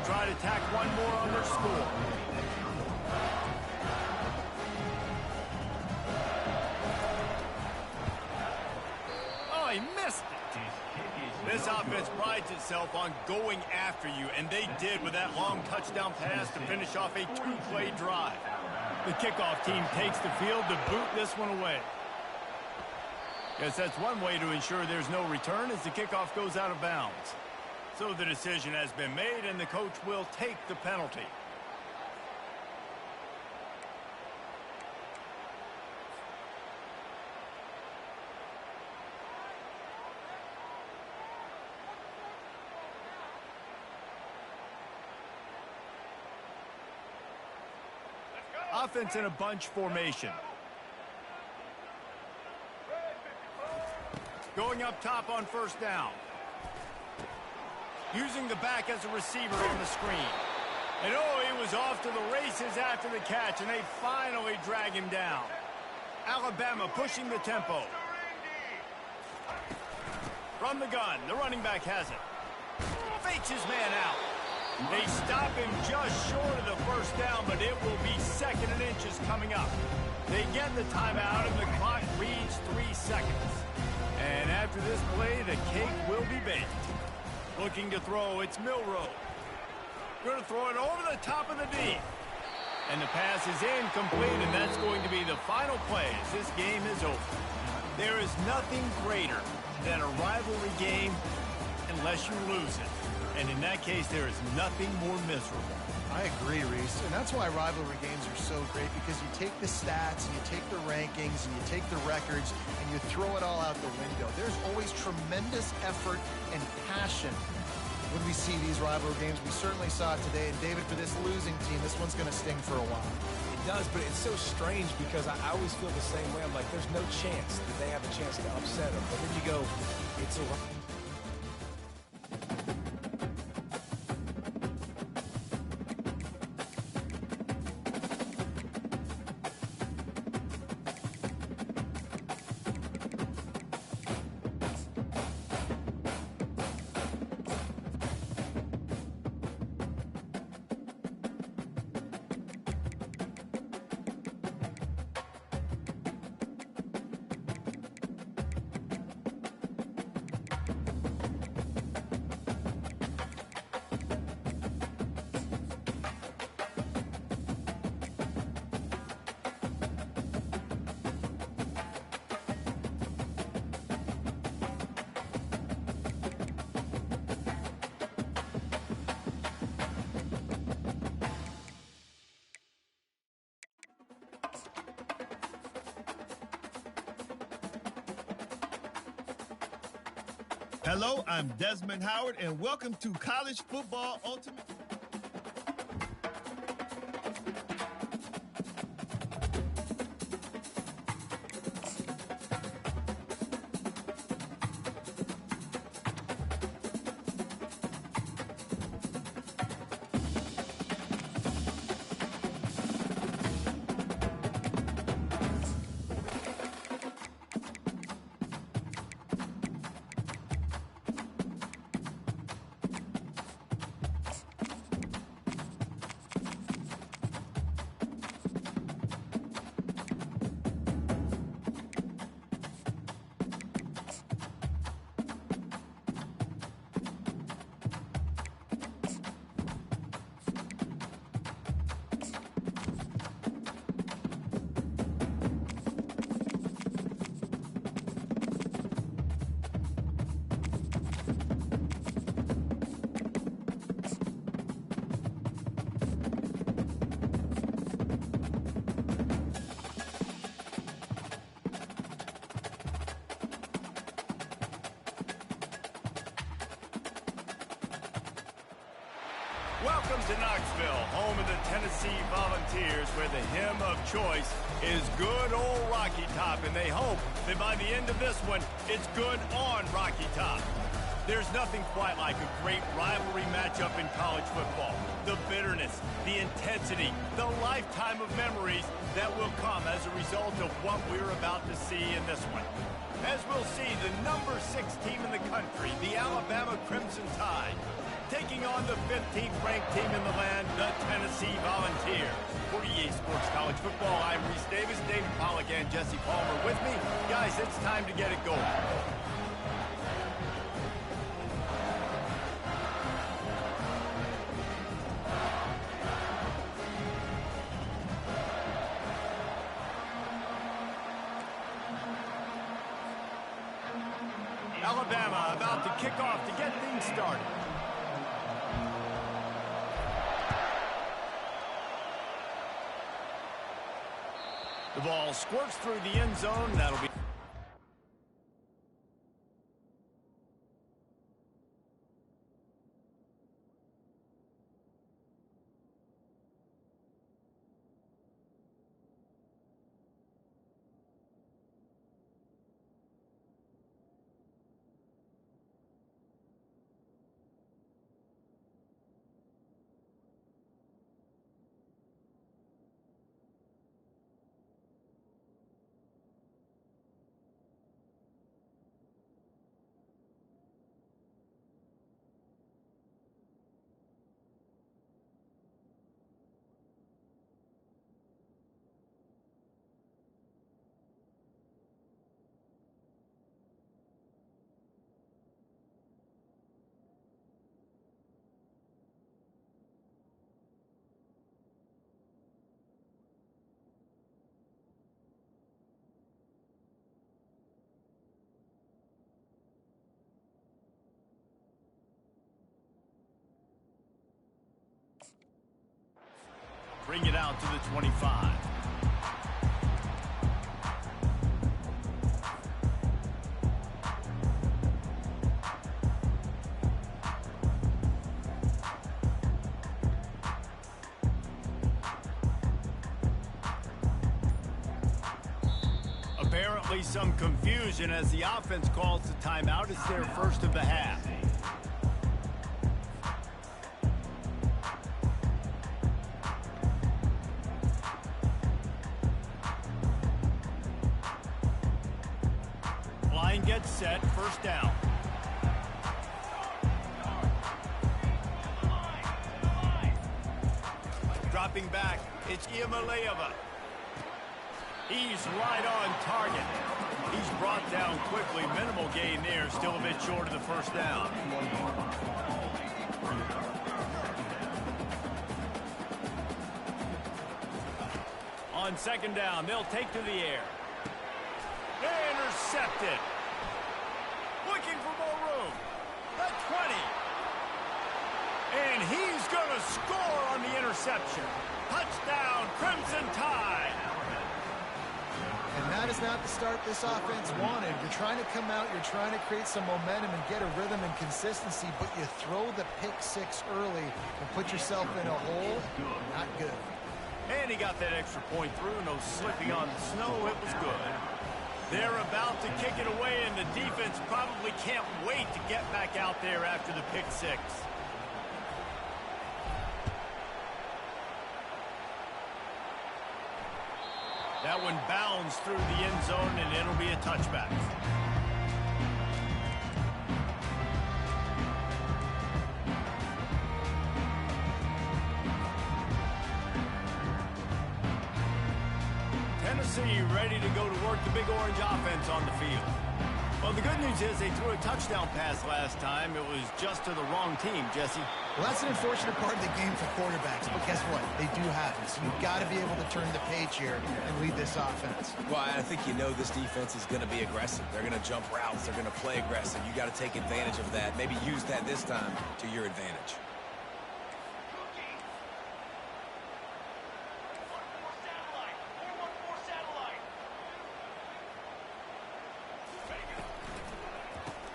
Try to tack one more on their score. Oh, he missed it. This offense prides itself on going after you, and they did with that long touchdown pass to finish off a two-play drive. The kickoff team takes the field to boot this one away. Guess that's one way to ensure there's no return as the kickoff goes out of bounds. So the decision has been made, and the coach will take the penalty. Offense in a bunch formation. Going up top on first down. Using the back as a receiver on the screen. And oh, he was off to the races after the catch, and they finally drag him down. Alabama pushing the tempo. From the gun, the running back has it. Fakes his man out. They stop him just short of the first down, but it will be 2nd and inches coming up. They get the timeout, and the clock reads 3 seconds. And after this play, the cake will be baked. Looking to throw, it's Milroe. Going to throw it over the top of the D. And the pass is incomplete, and that's going to be the final play as this game is over. There is nothing greater than a rivalry game unless you lose it. And in that case, there is nothing more miserable. I agree, Reese. And that's why rivalry games are so great, because you take the stats and you take the rankings and you take the records and you throw it all out the window. There's always tremendous effort and passion when we see these rivalry games. We certainly saw it today. And David, for this losing team, this one's going to sting for a while. It does, but it's so strange because I always feel the same way. I'm like, there's no chance that they have a chance to upset them. But then you go, it's a Hello, I'm Desmond Howard, and welcome to College Football Ultimate. Welcome to Knoxville, home of the Tennessee Volunteers, where the hymn of choice is good old Rocky Top, and they hope that by the end of this one, it's good on Rocky Top. There's nothing quite like a great rivalry matchup in college football. The bitterness, the intensity, the lifetime of memories that will come as a result of what we're about to see in this one. As we'll see, the number 6 team in the country, the Alabama Crimson Tide, taking on the 15th ranked team in the land, the Tennessee Volunteers. For EA Sports College Football, I'm Reese Davis, David Pollack, and Jesse Palmer with me. Guys, it's time to get it going. Alabama about to kick off to get things started. The ball squirts through the end zone. That'll be... Bring it out to the 25. Apparently some confusion as the offense calls the timeout. It's their first of the half. Line gets set, first down. Dropping back, it's Iamaleava. He's right on target. He's brought down quickly. Minimal gain there, still a bit short of the first down. On second down, they'll take to the air. Intercepted. Looking for more room. The 20. And he's going to score on the interception. Touchdown, Crimson Tide. And And that is not the start this offense wanted. You're trying to come out, you're trying to create some momentum and get a rhythm and consistency, but you throw the pick six early and put yourself in a hole. Not good. And he got that extra point through. No slipping on the snow. It was good. They're about to kick it away, and the defense probably can't wait to get back out there after the pick six. That one bounds through the end zone, and it'll be a touchback. Tennessee ready to go to work the Big Orange offense on the field. Well, the good news is they threw a touchdown pass last time. It was just to the wrong team, Jesse. Well, that's an unfortunate part of the game for quarterbacks, but guess what? They do have it, so you've got to be able to turn the page here and lead this offense. Well, I think you know this defense is going to be aggressive. They're going to jump routes. They're going to play aggressive. You got to take advantage of that. Maybe use that this time to your advantage.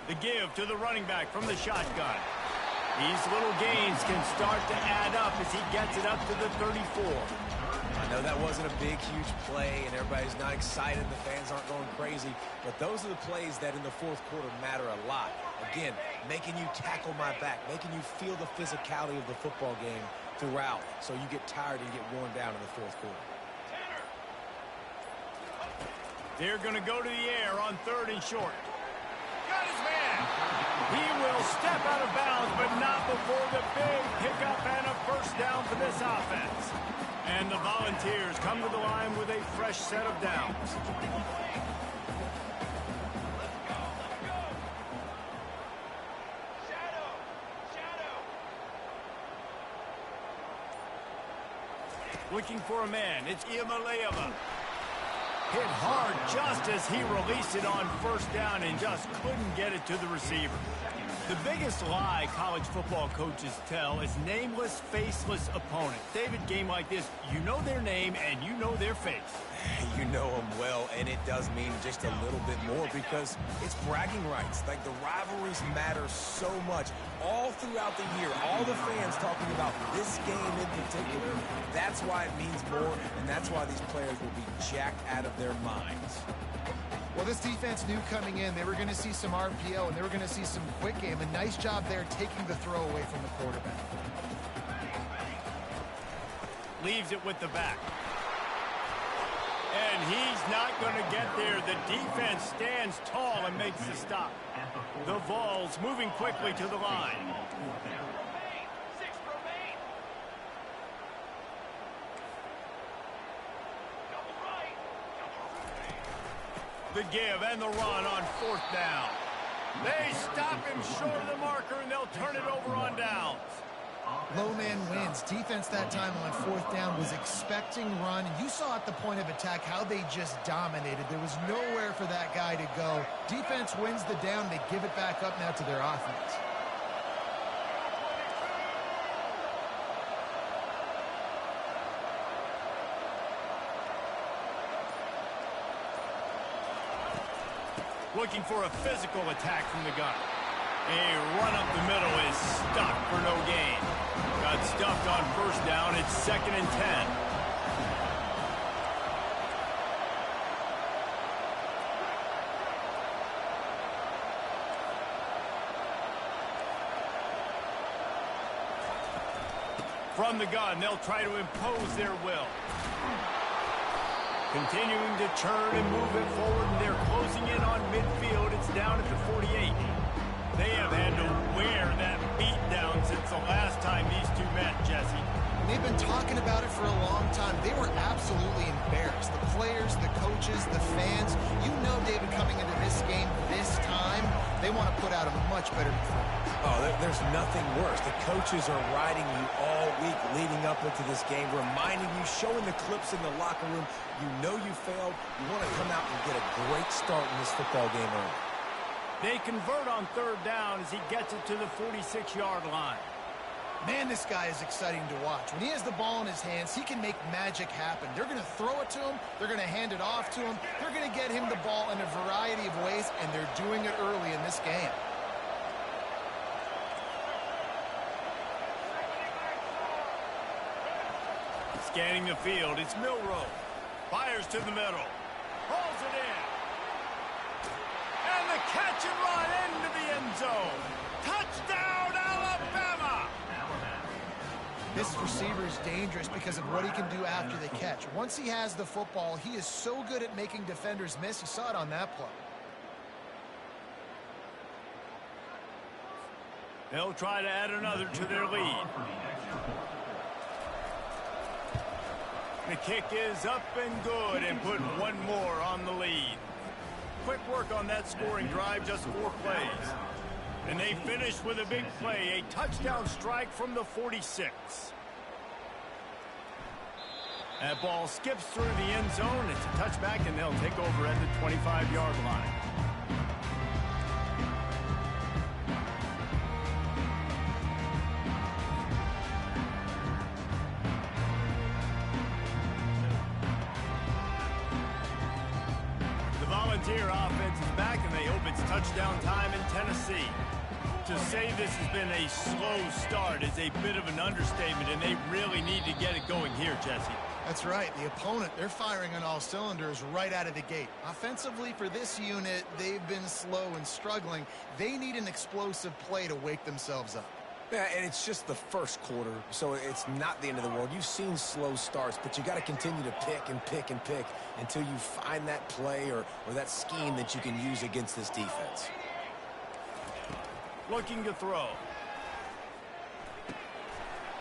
The give to the running back from the shotgun. These little gains can start to add up as he gets it up to the 34. I know that wasn't a big, huge play, and everybody's not excited. The fans aren't going crazy. But those are the plays that in the fourth quarter matter a lot. Again, making you tackle my back, making you feel the physicality of the football game throughout, so you get tired and get worn down in the fourth quarter. They're going to go to the air on 3rd and short. Got his man. He will step out of bounds, but not before the big pickup and a first down for this offense. And the Volunteers come to the line with a fresh set of downs. Looking for a man. It's Iamaleava. Hit hard just as he released it on first down and just couldn't get it to the receiver. The biggest lie college football coaches tell is nameless, faceless opponents. David, game like this, you know their name and you know their face. You know them well, and it does mean just a little bit more because it's bragging rights. Like, the rivalries matter so much all throughout the year. All the fans talking about this game in particular. That's why it means more, and that's why these players will be jacked out of their minds. Well, this defense knew coming in they were going to see some RPO and they were going to see some quick game. A nice job there taking the throw away from the quarterback. Leaves it with the back. And he's not going to get there. The defense stands tall and makes the stop. The Vols moving quickly to the line. The give and the run on 4th down. They stop him short of the marker, and they'll turn it over on downs. Low man wins. Defense that time on 4th down was expecting run. You saw at the point of attack how they just dominated. There was nowhere for that guy to go. Defense wins the down. They give it back up now to their offense. Looking for a physical attack from the gun. A run up the middle is stuck for no gain. Got stuffed on first down. It's 2nd and 10. From the gun, they'll try to impose their will. Continuing to turn and move it forward, and they're closing in on midfield. It's down at the 48. They have had to wear that beat down since the last time these two met, Jesse. They've been talking about it for a long time. They were absolutely embarrassed. The players, the coaches, the fans. You know, David, coming into this game this time, they want to put out a much better performance. Oh, there's nothing worse. The coaches are riding you all week leading up into this game, reminding you, showing the clips in the locker room. You know you failed. You want to come out and get a great start in this football game early. They convert on 3rd down as he gets it to the 46-yard line. Man, this guy is exciting to watch. When he has the ball in his hands, he can make magic happen. They're going to throw it to him. They're going to hand it off to him. They're going to get him the ball in a variety of ways, and they're doing it early in this game. Scanning the field, it's Milroe. Fires to the middle. Hauls it in. And the catch and run into the end zone. Touchdown, Alabama! This receiver is dangerous because of what he can do after the catch. Once he has the football, he is so good at making defenders miss. You saw it on that play. They'll try to add another to their lead. The kick is up and good and put one more on the lead. Quick work on that scoring drive, just 4 plays. And they finish with a big play, a touchdown strike from the 46. That ball skips through the end zone. It's a touchback, and they'll take over at the 25-yard line. Volunteer offense is back, and they hope it's touchdown time in Tennessee. To say this has been a slow start is a bit of an understatement, and they really need to get it going here, Jesse. That's right. The opponent, they're firing on all cylinders right out of the gate. Offensively, for this unit, they've been slow and struggling. They need an explosive play to wake themselves up. Yeah, and it's just the first quarter, so it's not the end of the world. You've seen slow starts, but you got to continue to pick and pick and pick until you find that play or that scheme that you can use against this defense. Looking to throw.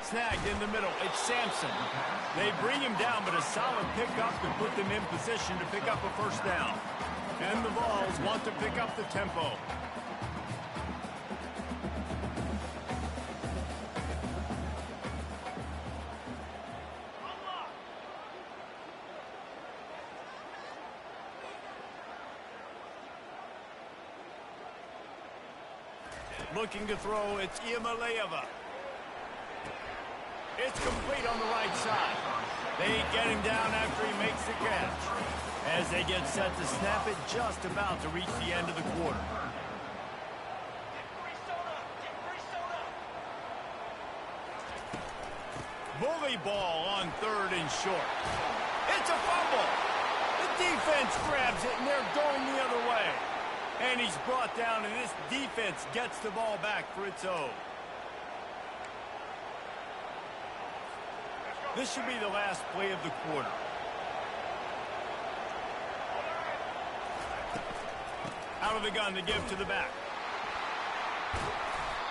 Snagged in the middle. It's Sampson. They bring him down, but a solid pickup to put them in position to pick up a first down. And the Vols want to pick up the tempo. Looking to throw, it's Iamaleava. It's complete on the right side. They get him down after he makes the catch. As they get set to snap it, just about to reach the end of the quarter. Bully ball on 3rd and short. It's a fumble. The defense grabs it, and they're going the other way. And he's brought down, and this defense gets the ball back for its own. This should be the last play of the quarter. Out of the gun to give to the back.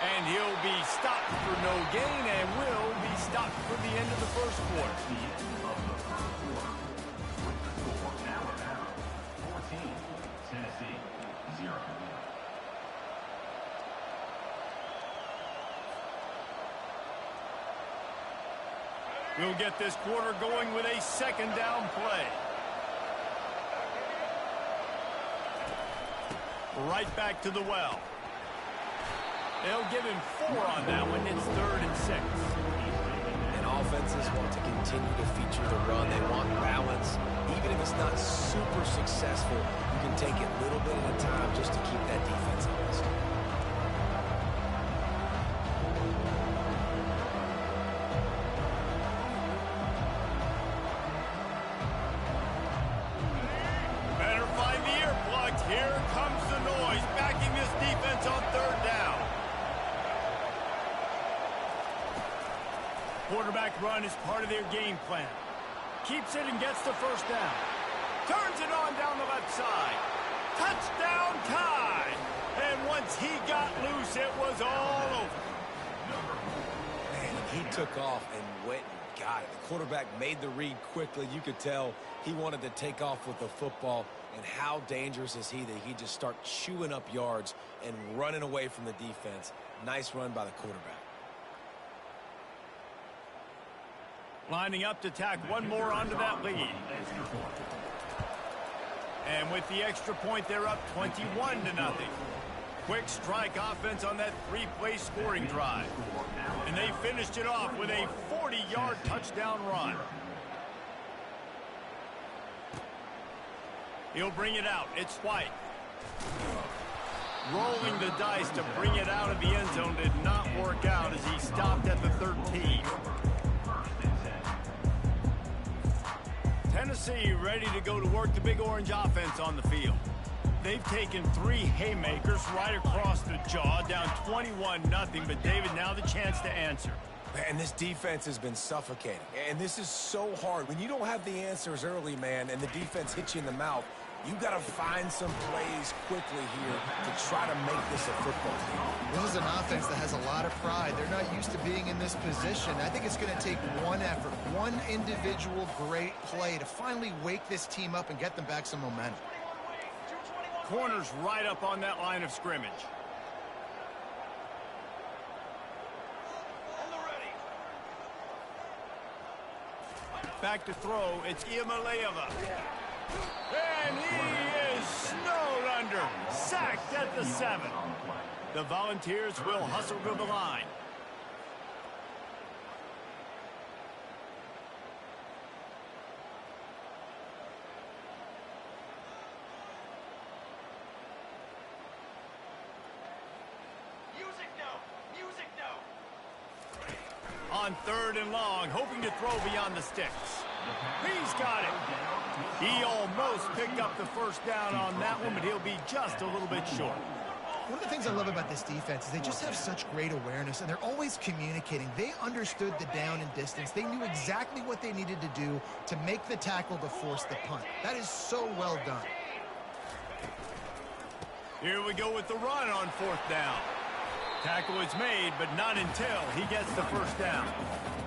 And he'll be stopped for no gain and will be stopped for the end of the first quarter. We'll get this quarter going with a second down play. Right back to the well. They'll give him 4 on that one. It's 3rd and 6. And offenses want to continue to feature the run. They want balance. Even if it's not super successful, you can take it little bit at a time just to keep that defense honest. Better find the earplugs. Here comes the noise, backing this defense on 3rd down. Quarterback run is part of their game plan. Keeps it and gets the first down. Turns it on down the left side. Touchdown tie. And once he got loose, it was all over. Man, he took off and went and got it. The quarterback made the read quickly. You could tell he wanted to take off with the football. And how dangerous is he that he just start chewing up yards and running away from the defense. Nice run by the quarterback. Lining up to tack one more onto that lead. And with the extra point, they're up 21-0. Quick strike offense on that three-play scoring drive. And they finished it off with a 40-yard touchdown run. He'll bring it out. It's White. Rolling the dice to bring it out of the end zone did not work out as he stopped at the 13. Tennessee ready to go to work the Big Orange offense on the field. They've taken 3 haymakers right across the jaw, down 21-0, but David, now the chance to answer. Man, this defense has been suffocating, and this is so hard. When you don't have the answers early, man, and the defense hits you in the mouth, you got to find some plays quickly here to try to make this a football game. This is an offense that has a lot of pride. They're not used to being in this position. I think it's going to take one effort, one individual great play to finally wake this team up and get them back some momentum. Corners right up on that line of scrimmage. Back to throw, it's Iamaleava. And he is snowed under, sacked at the 7. The Volunteers will hustle to the line. On 3rd and long, hoping to throw beyond the sticks. He's got it. He almost picked up the first down on that one, but he'll be just a little bit short. One of the things I love about this defense is they just have such great awareness, and they're always communicating. They understood the down and distance. They knew exactly what they needed to do to make the tackle to force the punt. That is so well done. Here we go with the run on 4th down. Tackle is made, but not until he gets the first down.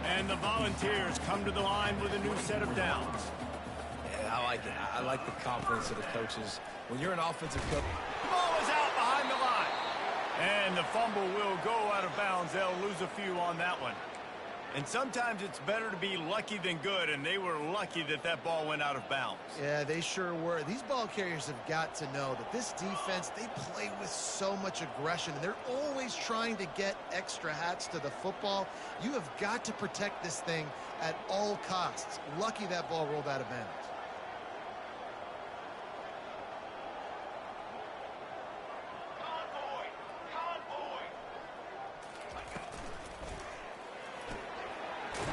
And the Volunteers come to the line with a new set of downs. Yeah, I like it. I like the confidence of the coaches. When you're an offensive coach. The ball is out behind the line. And the fumble will go out of bounds. They'll lose a few on that one. And sometimes it's better to be lucky than good, and they were lucky that that ball went out of bounds. Yeah, they sure were. These ball carriers have got to know that this defense, they play with so much aggression, and they're always trying to get extra hats to the football. You have got to protect this thing at all costs. Lucky that ball rolled out of bounds.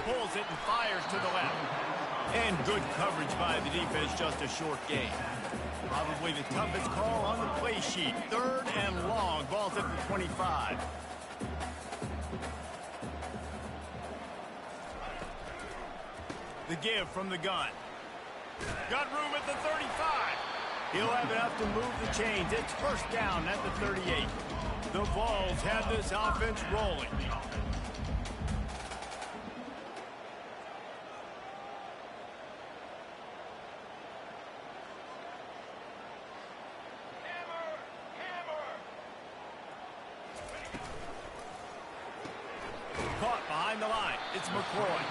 Pulls it and fires to the left. And good coverage by the defense, just a short gain. Probably the toughest call on the play sheet. 3rd and long, ball's at the 25. The give from the gun. Got room at the 35. He'll have enough to move the chains. It's first down at the 38. The Vols have this offense rolling. Caught behind the line. It's McCroy.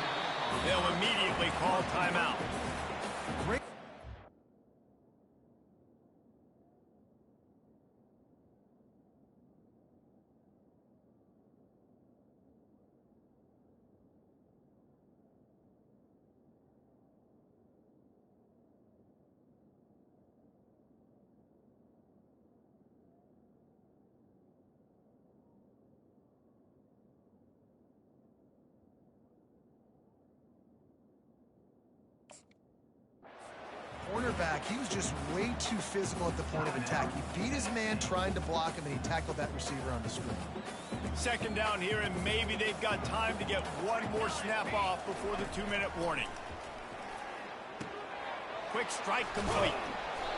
They'll immediately call timeout. Great. Cornerback, he was just way too physical at the point of attack. He beat his man trying to block him, and he tackled that receiver on the screen. 2nd down here, and maybe they've got time to get one more snap off before the 2-minute warning. Quick strike complete.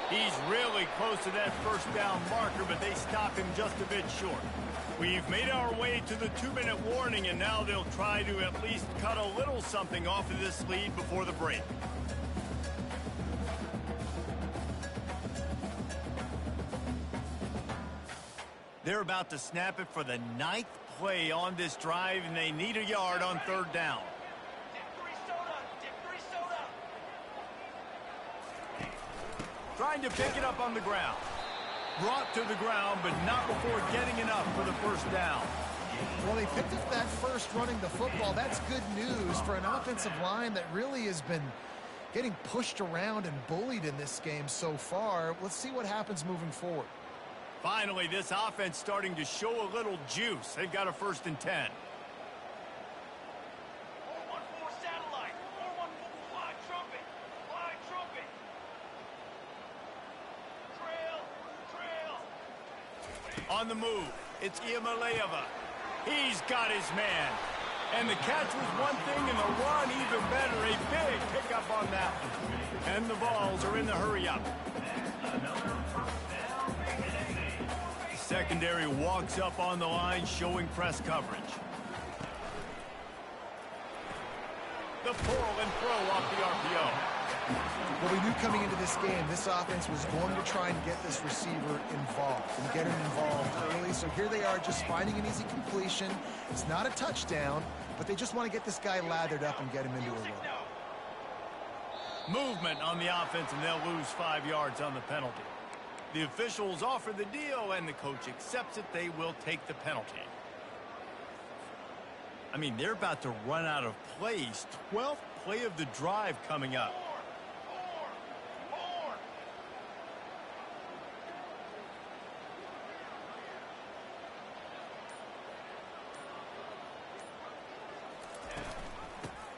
He's really close to that first down marker, but they stop him just a bit short. We've made our way to the 2-minute warning, and now they'll try to at least cut a little something off of this lead before the break. They're about to snap it for the 9th play on this drive, and they need a yard on 3rd down. Trying to pick it up on the ground. Brought to the ground, but not before getting enough for the first down. Well, they picked up that first running the football. That's good news for an offensive line that really has been getting pushed around and bullied in this game so far. Let's see what happens moving forward. Finally, this offense starting to show a little juice. They've got a 1st and 10. 414 satellite. 414 fly trumpet. Fly trumpet. Trail. On the move, it's Iamaleava. He's got his man. And the catch was one thing, and the run even better. A big pickup on that one. And the balls are in the hurry-up. Secondary walks up on the line, showing press coverage. The pull and throw off the RPO. Well, we knew coming into this game, this offense was going to try and get this receiver involved and get him involved early. So here they are just finding an easy completion. It's not a touchdown, but they just want to get this guy lathered up and get him into a run. Movement on the offense, and they'll lose 5 yards on the penalty. The officials offer the deal, and the coach accepts it. They will take the penalty. I mean, they're about to run out of plays. 12th play of the drive coming up.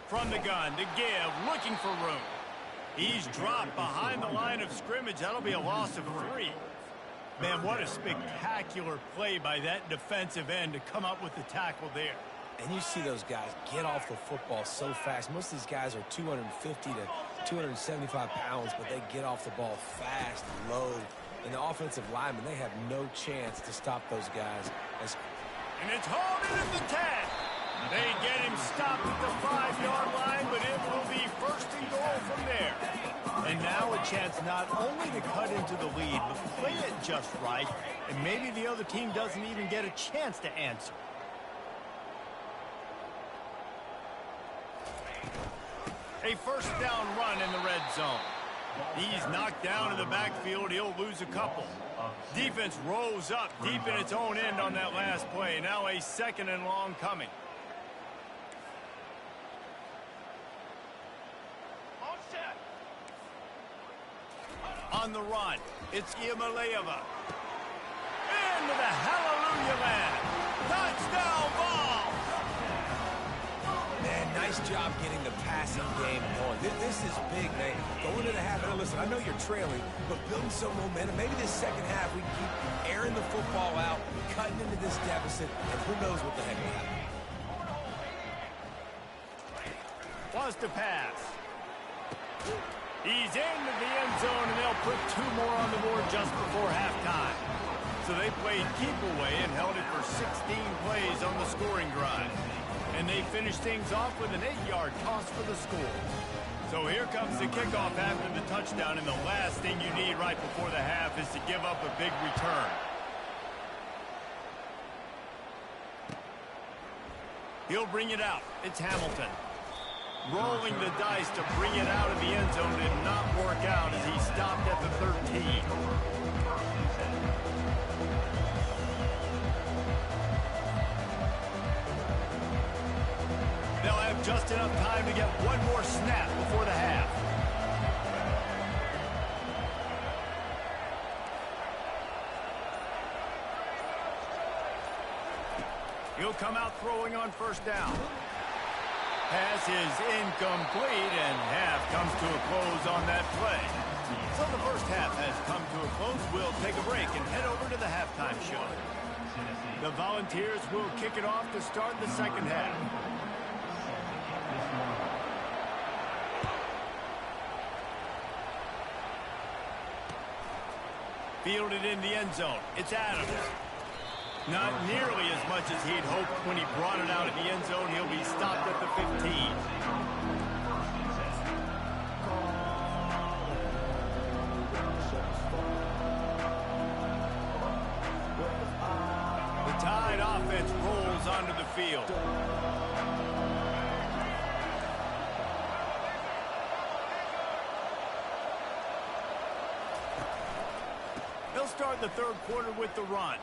From the gun to give, looking for room. He's dropped behind the line of scrimmage. That'll be a loss of 3. Man, what a spectacular play by that defensive end to come up with the tackle there. And you see those guys get off the football so fast. Most of these guys are 250 to 275 pounds, but they get off the ball fast, low. And the offensive linemen, they have no chance to stop those guys. And it's hauled in at the 10. They get him stopped at the 5-yard line, but it will be 1st and goal from there. And now a chance not only to cut into the lead, but play it just right, and maybe the other team doesn't even get a chance to answer. A 1st down run in the red zone. He's knocked down in the backfield. He'll lose a couple. Defense rose up deep in its own end on that last play. Now a 2nd and long coming. On the run, it's Iamaleava. Into the hallelujah land. Touchdown ball. Man, nice job getting the passing game going. This is big, man. Going to the half. Now, listen, I know you're trailing, but building some momentum. Maybe this second half we can keep airing the football out, cutting into this deficit, and who knows what the heck will happen. Wants to pass. He's into the end zone, and they'll put 2 more on the board just before halftime. So they played keep away and held it for 16 plays on the scoring drive. And they finished things off with an 8-yard toss for the score. So here comes the kickoff after the touchdown, and the last thing you need right before the half is to give up a big return. He'll bring it out. It's Hamilton. Rolling the dice to bring it out of the end zone did not work out as he stopped at the 13. They'll have just enough time to get one more snap before the half. He'll come out throwing on 1st down. Pass is incomplete, and half comes to a close on that play. So the first half has come to a close. We'll take a break and head over to the halftime show. The Volunteers will kick it off to start the second half. Fielded in the end zone. It's Adams. Not nearly as much as he'd hoped when he brought it out of the end zone. He'll be stopped at the 15. The Tide offense rolls onto the field. They'll start the third quarter with the run.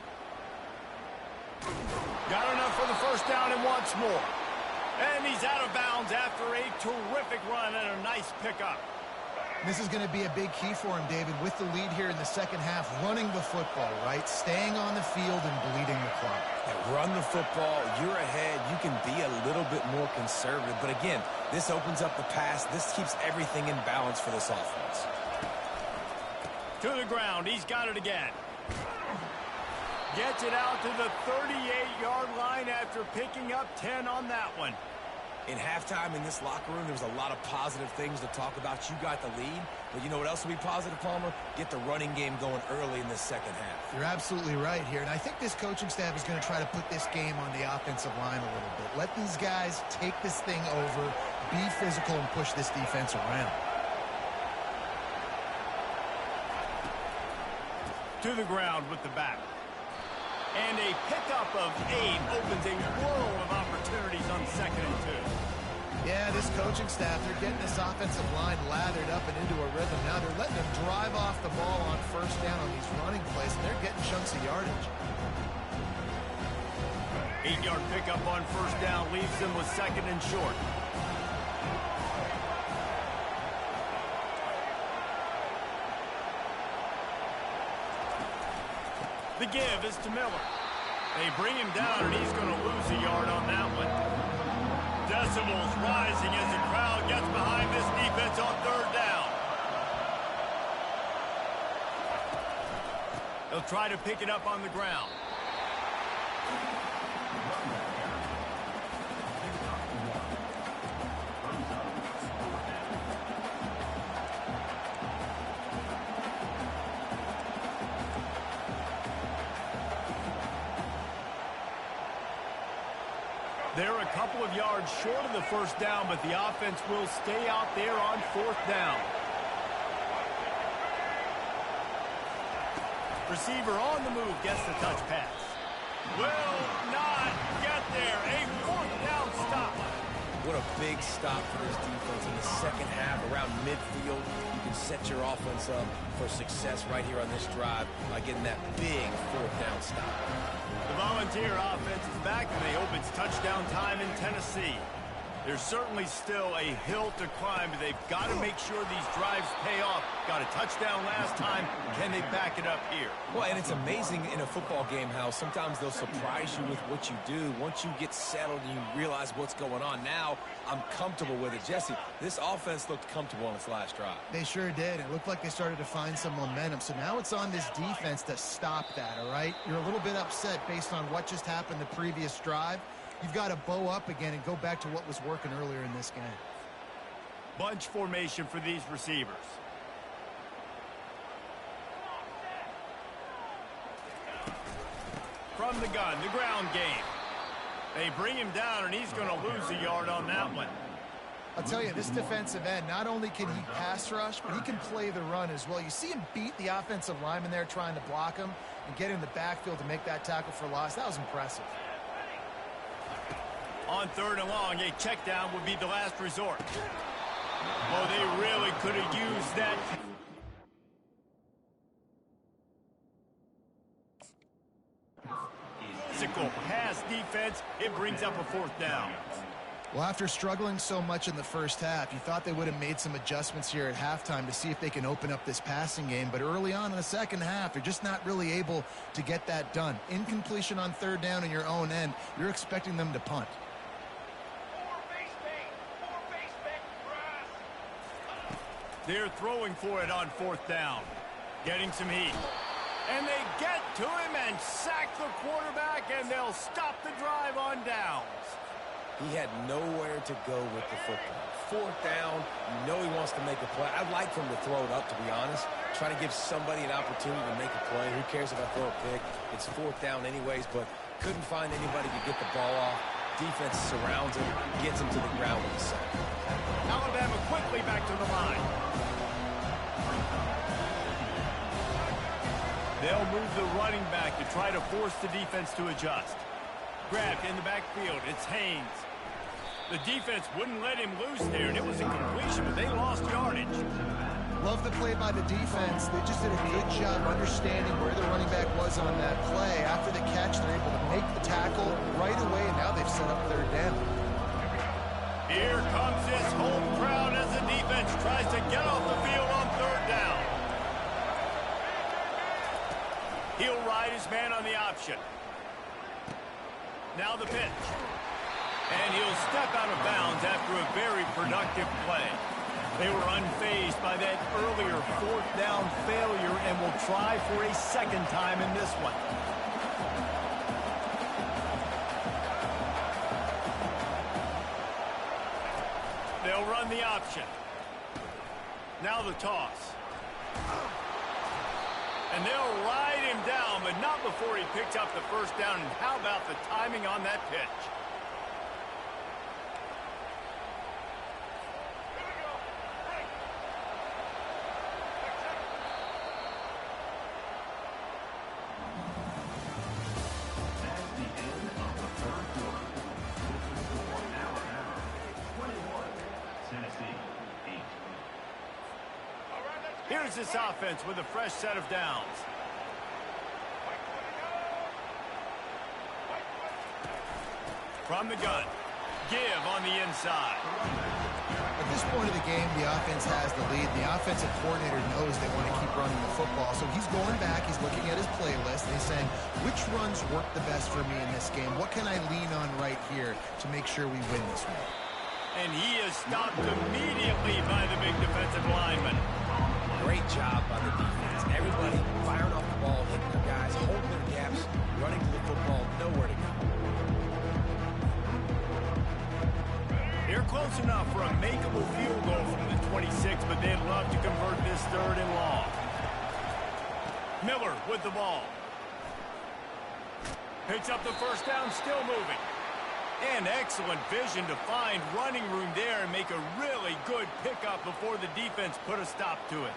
Got enough for the first down and wants more. And he's out of bounds after a terrific run and a nice pickup. This is going to be a big key for him, David, with the lead here in the second half, running the football, right? Staying on the field and bleeding the clock. Yeah, run the football, you're ahead, you can be a little bit more conservative. But again, this opens up the pass. This keeps everything in balance for this offense. To the ground, he's got it again. Gets it out to the 38-yard line after picking up 10 on that one. In halftime in this locker room, there was a lot of positive things to talk about. You got the lead, but you know what else will be positive, Palmer? Get the running game going early in this second half. You're absolutely right here, and I think this coaching staff is going to try to put this game on the offensive line a little bit. Let these guys take this thing over, be physical, and push this defense around. To the ground with the back. And a pickup of 8 opens a world of opportunities on 2nd and 2. Yeah, this coaching staff, they're getting this offensive line lathered up and into a rhythm. Now they're letting them drive off the ball on first down on these running plays, and they're getting chunks of yardage. 8-yard pickup on first down leaves them with 2nd and short. The give is to Miller. They bring him down, and he's going to lose a yard on that one. Decibels rising as the crowd gets behind this defense on third down. They'll try to pick it up on the ground. They're a couple of yards short of the first down, but the offense will stay out there on fourth down. Receiver on the move gets the touch pass. Will not get there. A fourth down stop. What a big stop for this defense in the second half around midfield. You can set your offense up for success right here on this drive by getting that big fourth down stop. The Volunteer offense is back, and they hope it's touchdown time in Tennessee. There's certainly still a hill to climb, but they've got to make sure these drives pay off. Got a touchdown last time. Can they back it up here? Well, and it's amazing in a football game how sometimes they'll surprise you with what you do. Once you get settled and you realize what's going on, now I'm comfortable with it. Jesse, this offense looked comfortable on its last drive. They sure did. It looked like they started to find some momentum. So now it's on this defense to stop that, all right? You're a little bit upset based on what just happened the previous drive. You've got to bow up again and go back to what was working earlier in this game. Bunch formation for these receivers. From the gun, the ground game. They bring him down, and he's going to lose a yard on that one. I'll tell you, this defensive end, not only can he pass rush, but he can play the run as well. You see him beat the offensive lineman there trying to block him and get in the backfield to make that tackle for loss. That was impressive. On third and long, a check down would be the last resort. Oh, they really could have used that. Physical pass defense, it brings up a fourth down. Well, after struggling so much in the first half, you thought they would have made some adjustments here at halftime to see if they can open up this passing game. But early on in the second half, they're just not really able to get that done. Incompletion on third down in your own end, you're expecting them to punt. They're throwing for it on fourth down. Getting some heat. And they get to him and sack the quarterback, and they'll stop the drive on downs. He had nowhere to go with the football. Fourth down, you know he wants to make a play. I'd like for him to throw it up, to be honest. Try to give somebody an opportunity to make a play. Who cares if I throw a pick? It's fourth down anyways, but couldn't find anybody to get the ball off. Defense surrounds him, gets him to the ground with a sack. Alabama quickly back to the line. They'll move the running back to try to force the defense to adjust. Grabbed in the backfield, it's Haynes. The defense wouldn't let him loose there, and it was a completion, but they lost yardage. Love the play by the defense. They just did a good job understanding where the running back was on that play. After the catch, they're able to make the tackle right away, and now they've set up third down. Here comes this home crowd as the defense tries to get off the field on third down. He'll ride his man on the option. Now the pitch. And he'll step out of bounds after a very productive play. They were unfazed by that earlier fourth down failure and will try for a second time in this one. They'll run the option. Now the toss. And they'll ride him down, but not before he picks up the first down. And how about the timing on that pitch? Here's this offense with a fresh set of downs. From the gun. Give on the inside. At this point of the game, the offense has the lead. The offensive coordinator knows they want to keep running the football. So he's going back. He's looking at his playlist. And he's saying, which runs work the best for me in this game? What can I lean on right here to make sure we win this one? And he is stopped immediately by the big defensive lineman. Great job by the defense. Everybody firing off the ball, hitting their guys, holding their gaps, running to the football, nowhere to go. They're close enough for a makeable field goal from the 26, but they'd love to convert this third and long. Miller with the ball. Picks up the first down, still moving. And excellent vision to find running room there and make a really good pickup before the defense put a stop to it.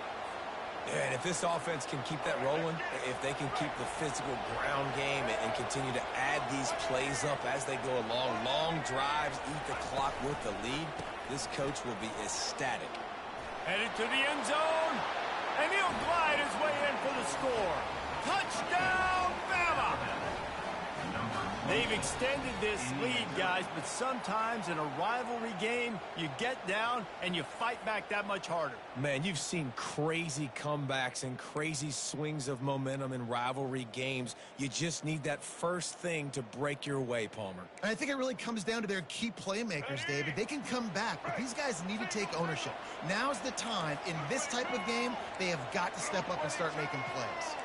And if this offense can keep that rolling, if they can keep the physical ground game and continue to add these plays up as they go along, long drives, eat the clock with the lead, this coach will be ecstatic. Headed to the end zone, and he'll glide his way in for the score. Touchdown, Bama! They've extended this lead, guys, but sometimes in a rivalry game, you get down and you fight back that much harder. Man, you've seen crazy comebacks and crazy swings of momentum in rivalry games. You just need that first thing to break your way, Palmer. And I think it really comes down to their key playmakers, David. They can come back, but these guys need to take ownership. Now's the time. In this type of game, they have got to step up and start making plays.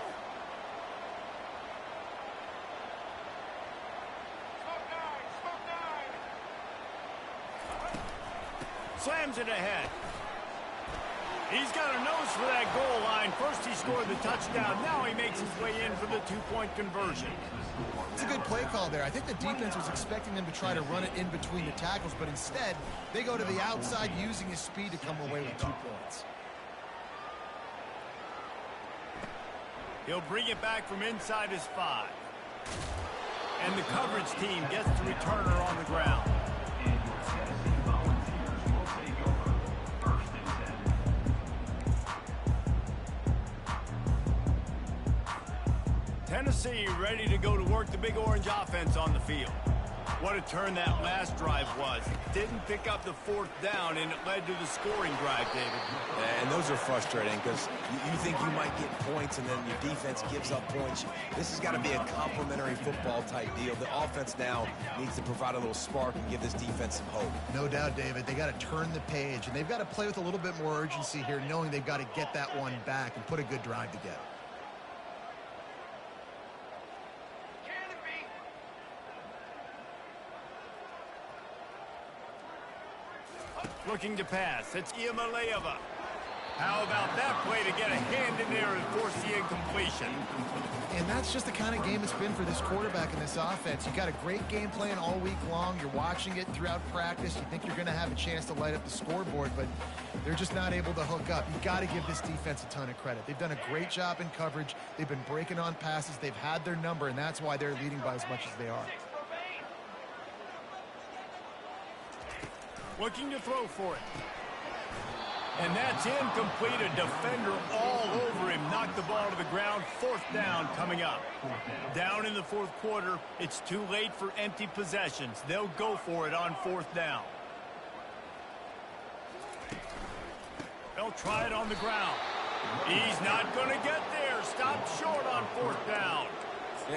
Slams it ahead. He's got a nose for that goal line. First he scored the touchdown. Now he makes his way in for the two-point conversion. It's a good play call there. I think the defense was expecting them to try to run it in between the tackles, but instead they go to the outside using his speed to come away with 2 points. He'll bring it back from inside his 5. And the coverage team gets the returner on the ground. Tennessee ready to go to work the Big Orange offense on the field. What a turn that last drive was. Didn't pick up the fourth down, and it led to the scoring drive, David. And those are frustrating because you think you might get points and then your defense gives up points. This has got to be a complementary football type deal. The offense now needs to provide a little spark and give this defense some hope. No doubt, David. They got to turn the page, and they've got to play with a little bit more urgency here, knowing they've got to get that one back and put a good drive together. Looking to pass. It's Iamaleava. How about that play to get a hand in there and force the incompletion? And that's just the kind of game it's been for this quarterback in this offense. You got a great game plan all week long. You're watching it throughout practice. You think you're going to have a chance to light up the scoreboard, but they're just not able to hook up. You got to give this defense a ton of credit. They've done a great job in coverage. They've been breaking on passes. They've had their number, and that's why they're leading by as much as they are. Looking to throw for it. And that's incomplete. A defender all over him. Knocked the ball to the ground. 4th down coming up. Down in the 4th quarter. It's too late for empty possessions. They'll go for it on 4th down. They'll try it on the ground. He's not going to get there. Stopped short on 4th down.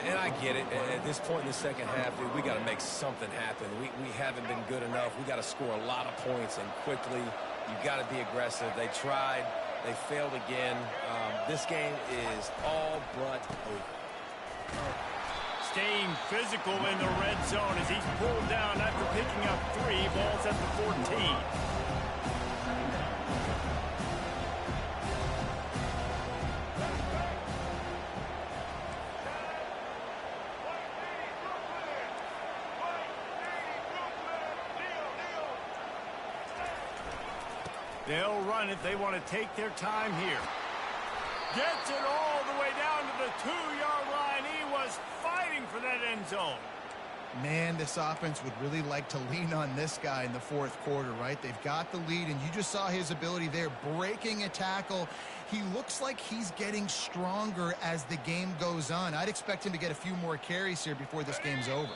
And I get it. At this point in the second half, dude, we got to make something happen. We haven't been good enough. We got to score a lot of points and quickly. You got to be aggressive. They tried. They failed again. This game is all but over. Staying physical in the red zone as he's pulled down after picking up 3. Balls at the 14. They'll run it. They want to take their time here. Gets it all the way down to the 2-yard line. He was fighting for that end zone. Man, this offense would really like to lean on this guy in the 4th quarter, right? They've got the lead, and you just saw his ability there, breaking a tackle. He looks like he's getting stronger as the game goes on. I'd expect him to get a few more carries here before this game's over.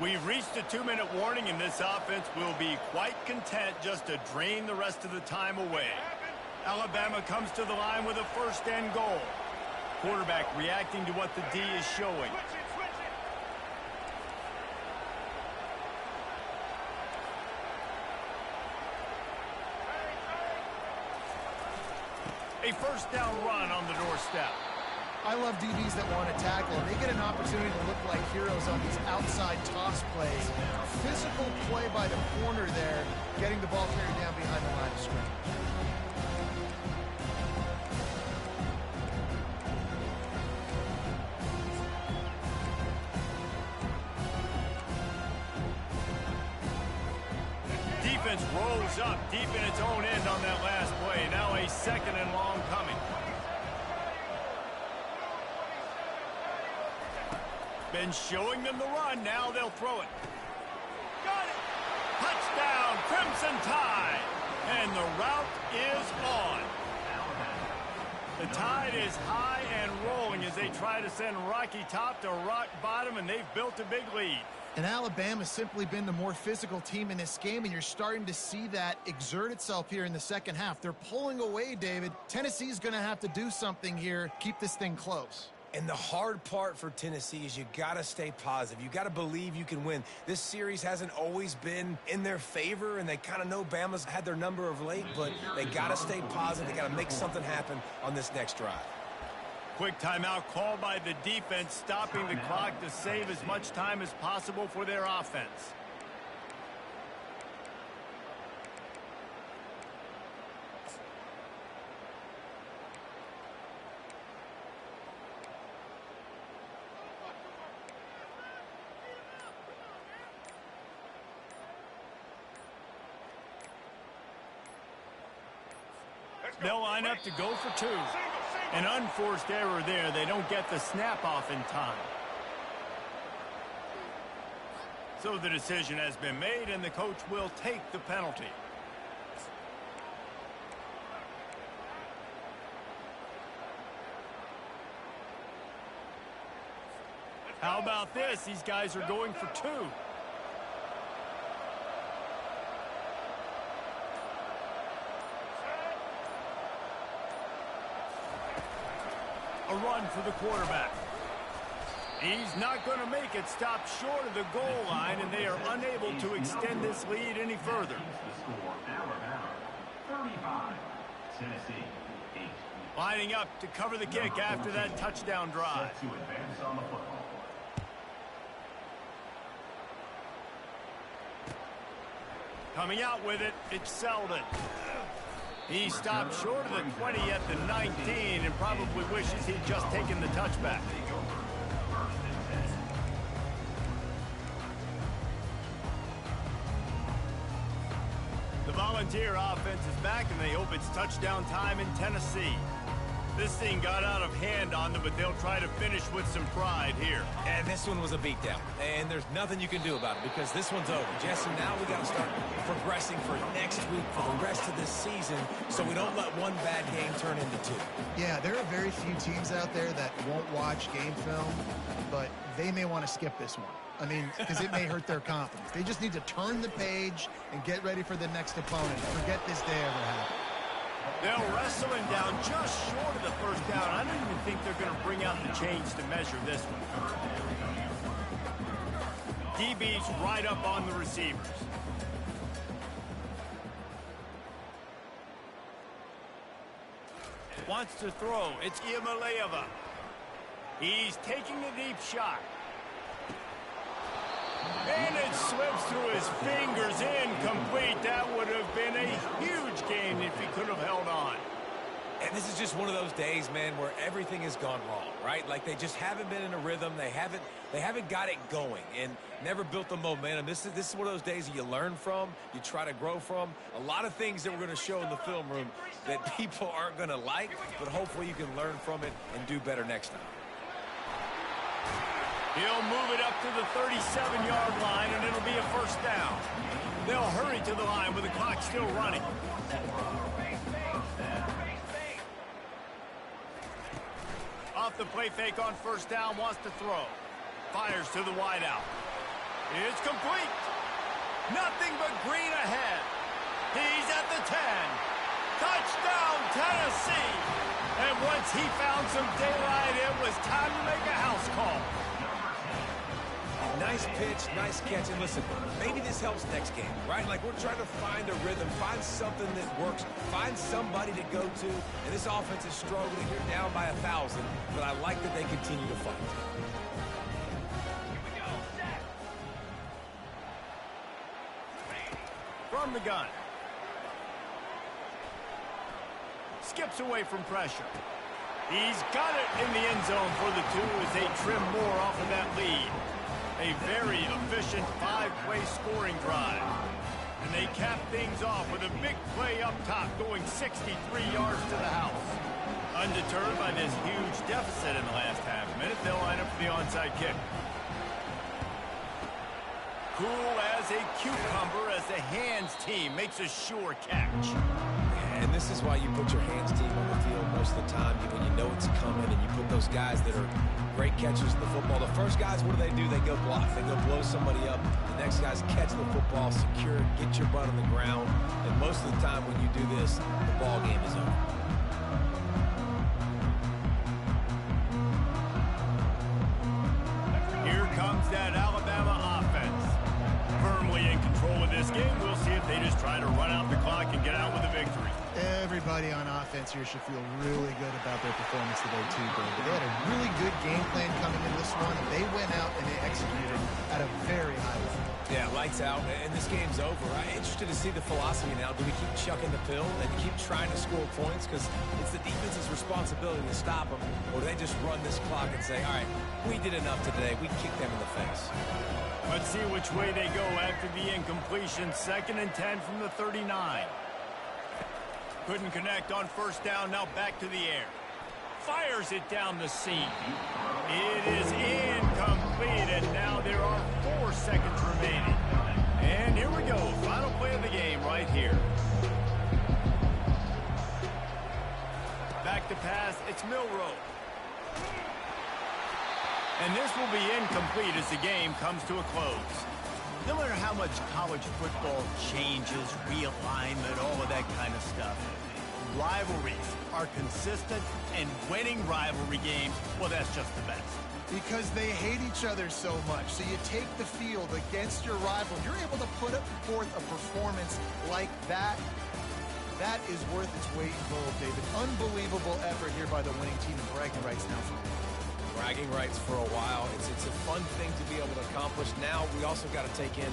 We've reached a 2-minute warning, and this offense will be quite content just to drain the rest of the time away. Alabama comes to the line with a 1st and goal. Quarterback reacting to what the D is showing. A 1st down run on the doorstep. I love DBs that want to tackle, and they get an opportunity to look like heroes on these outside toss plays. Physical play by the corner there, getting the ball carried down behind the line of scrimmage. Defense rolls up deep in its own end on that last play. Now a 2nd and long coming. Been showing them the run. Now they'll throw it. Got it. Touchdown, Crimson Tide. And the route is on. The Tide is high and rolling as they try to send Rocky Top to rock bottom, and they've built a big lead. And Alabama's simply been the more physical team in this game, and you're starting to see that exert itself here in the second half. They're pulling away, David. Tennessee's going to have to do something here, keep this thing close. And the hard part for Tennessee is you got to stay positive. You got to believe you can win. This series hasn't always been in their favor, and they kind of know Bama's had their number of late, but they got to stay positive. They got to make something happen on this next drive. Quick timeout called by the defense, stopping the clock to save as much time as possible for their offense. They'll line up to go for 2. An unforced error there. They don't get the snap off in time. So the decision has been made, and the coach will take the penalty. How about this? These guys are going for 2. A run for the quarterback. He's not going to make it. Stopped short of the goal line, and they are unable to extend this lead any further. Alabama 35, Tennessee 8. Lining up to cover the kick after that touchdown drive. Set to advance on the football. Coming out with it, it's Selden. He stopped short of the 20 at the 19 and probably wishes he'd just taken the touchback. The Volunteer offense is back, and they hope it's touchdown time in Tennessee. This thing got out of hand on them, but they'll try to finish with some pride here. And this one was a beatdown. And there's nothing you can do about it because this one's over. Jesse, now we got to start progressing for next week, for the rest of this season, so we don't let one bad game turn into two. Yeah, there are very few teams out there that won't watch game film, but they may want to skip this one. I mean, because it may hurt their confidence. They just need to turn the page and get ready for the next opponent. Forget this day ever happened. They'll wrestle him down just short of the first down. I don't even think they're going to bring out the chains to measure this one. DB's right up on the receivers. Wants to throw. It's Iamaleava. He's taking a deep shot. And it slips through his fingers, incomplete. That would have been a huge gain if he could have held on. And this is just one of those days, man, where everything has gone wrong, right? Like they just haven't been in a rhythm. They haven't got it going and never built the momentum. This is one of those days that you learn from, you try to grow from. A lot of things that we're going to show in the film room that people aren't going to like, but hopefully you can learn from it and do better next time. He'll move it up to the 37-yard line, and it'll be a first down. They'll hurry to the line with the clock still running. Off the play fake on first down, wants to throw. Fires to the wideout. It's complete. Nothing but green ahead. He's at the 10. Touchdown, Tennessee. And once he found some daylight, it was time to make a house call. Nice pitch, nice catch, and listen, maybe this helps next game, right? Like we're trying to find a rhythm, find something that works, find somebody to go to, and this offense is struggling. You're down by 1,000, but I like that they continue to fight. From the gun. Skips away from pressure. He's got it in the end zone for the 2 as they trim more off of that lead. A very efficient 5-play scoring drive. And they cap things off with a big play up top going 63 yards to the house. Undeterred by this huge deficit in the last half minute, they'll line up for the onside kick. Cool as a cucumber as the hands team makes a sure catch. And this is why you put your hands team on the field most of the time when you know it's coming, and you put those guys that are great catchers of the football. The first guys, what do? They go block. They go blow somebody up. The next guys catch the football, secure it, get your butt on the ground. And most of the time when you do this, the ball game is over. Here comes that Alabama offense. Firmly in control of this game. We'll see if they just try to run out the clock and get out with a victory. Everybody on offense here should feel really good about their performance today, too, David. They had a really good game plan coming in this one, and they went out and they executed at a very high level. Yeah, lights out, and this game's over. I'm interested to see the philosophy now. Do we keep chucking the pill and keep trying to score points? Because it's the defense's responsibility to stop them. Or do they just run this clock and say, all right, we did enough today. We kicked them in the face. Let's see which way they go after the incompletion. 2nd and 10 from the 39. Couldn't connect on first down. Now back to the air. Fires it down the seam. It is incomplete, and now there are 4 seconds remaining. And here we go. Final play of the game right here. Back to pass. It's Milroe. And this will be incomplete as the game comes to a close. No matter how much college football changes, realignment, all of that kind of stuff, rivalries are consistent, and winning rivalry games, well, that's just the best. Because they hate each other so much. So you take the field against your rival. You're able to put forth a performance like that. That is worth its weight in gold, David. Unbelievable effort here by the winning team, and bragging rights now for Bragging rights for a while. It's a fun thing to be able to accomplish. Now we also got to take in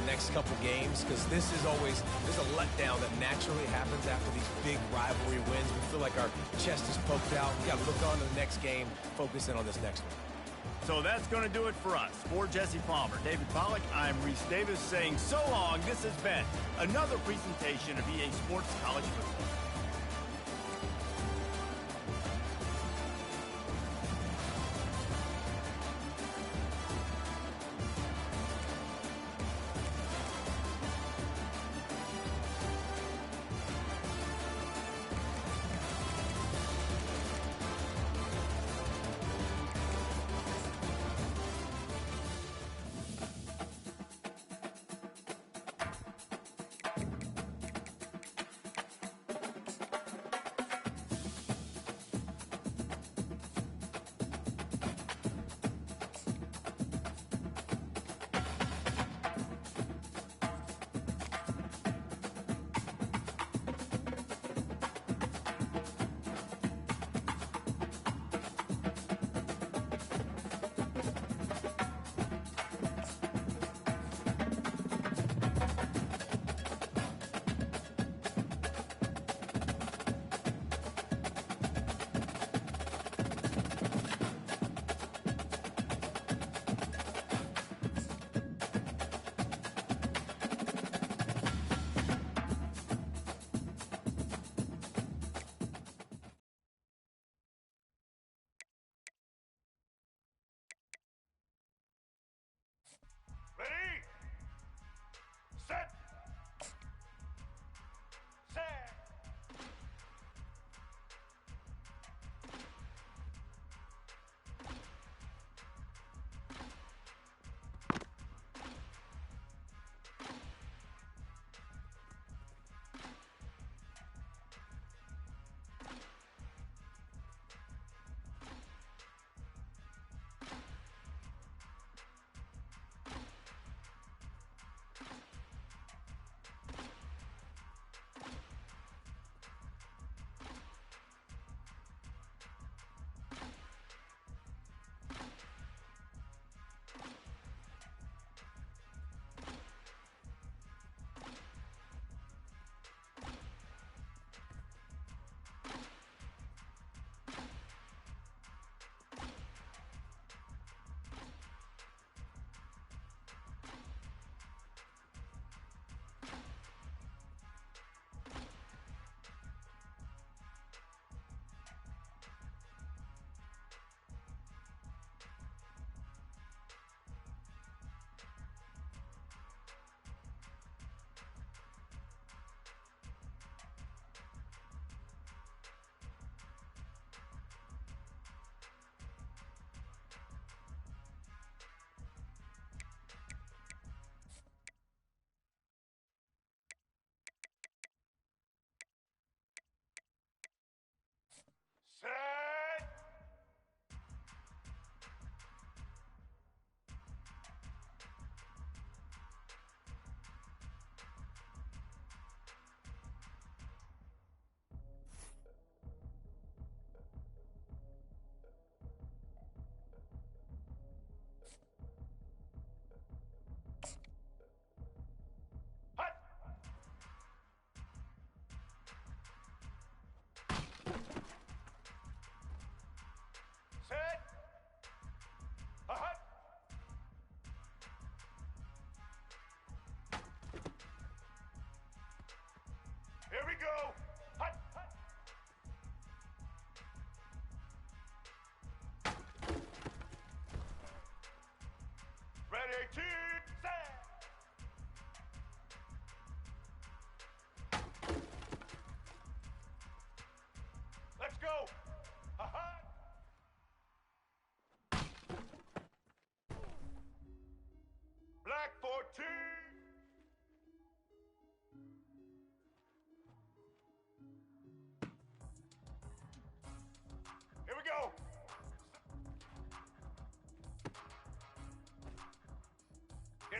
the next couple games, because there's a letdown that naturally happens after these big rivalry wins. We feel like our chest is poked out. We got to look on to the next game, focus in on this next one. So that's going to do it for us. For Jesse Palmer, David Pollack, I'm Reese Davis saying so long. This has been another presentation of EA Sports College Football.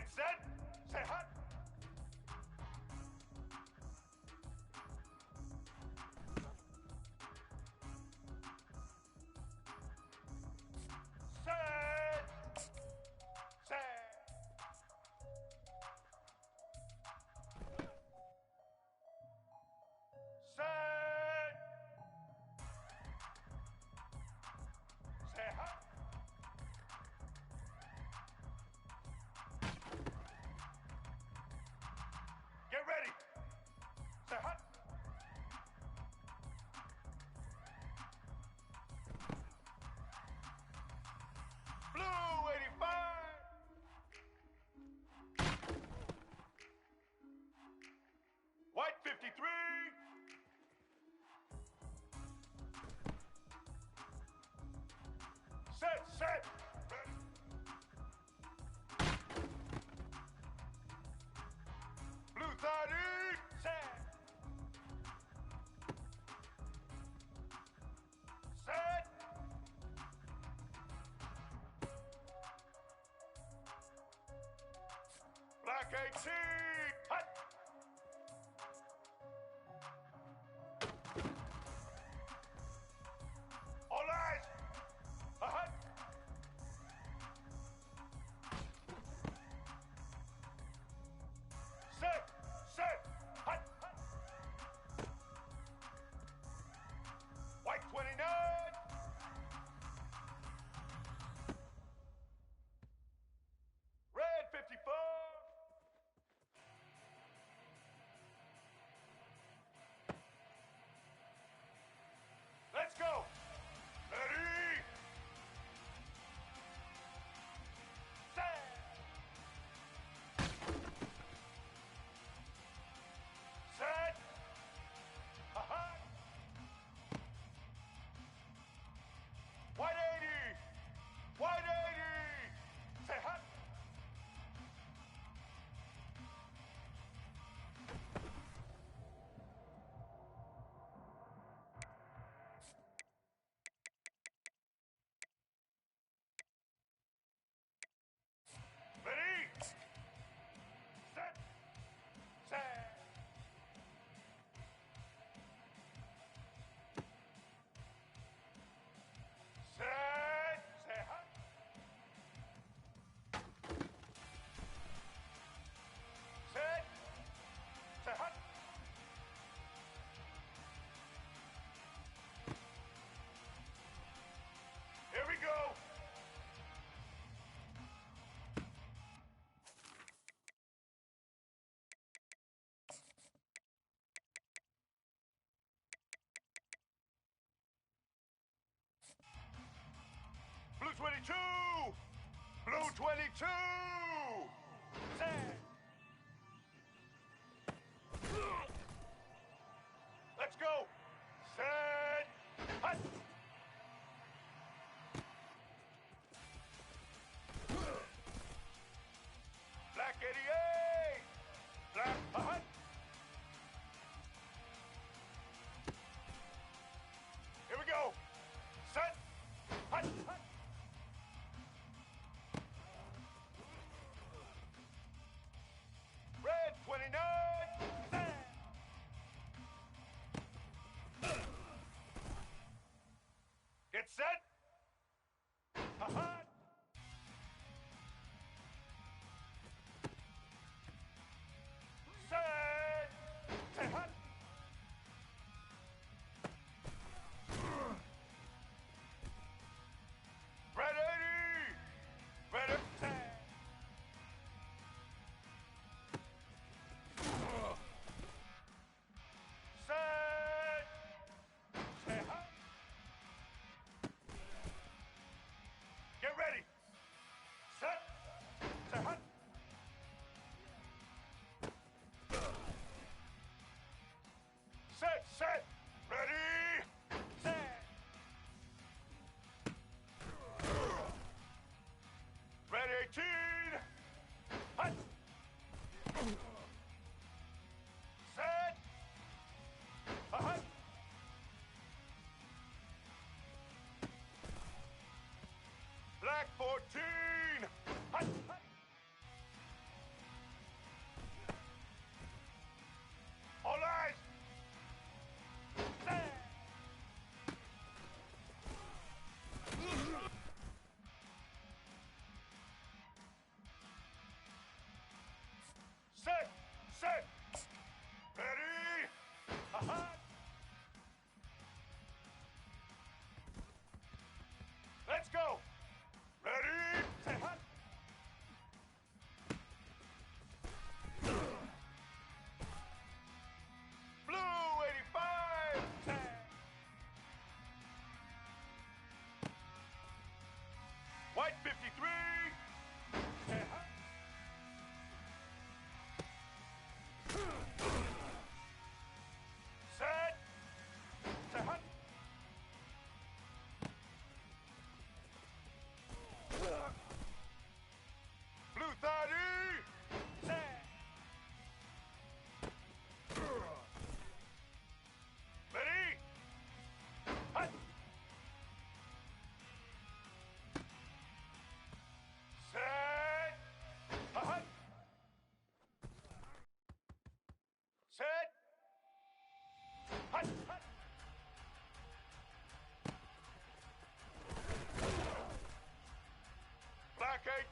Get set. Say hut. Set. Set. Set. Say hut. Get ready. Say hut. Blue 85. White 53. Set, set. Ready. Blue 30. Set. Set. Black 18. Hut. All eyes. A hut. Set. Set. Hut. Hut. White 29. Red 54. Let's go. Ready. Set. Set. Aha. White 80. White 80. Say hut. Ready? Set. Set. Set. Say hut. Set. Say hut. Here we go. Blue 22. Blue 22. Set. Let's go. Set. Hut. Black 88. Black hut. Here we go. Set. Hut. Hut. Red 29. Set. Get set. Hut. Set. Say hut. Red 80. Red set. Set. Say hut. Get ready. Set. Say hut. Set, set. Ready. Set. Red 18. Hut. Set. A hut. Black 14. Hut, hut.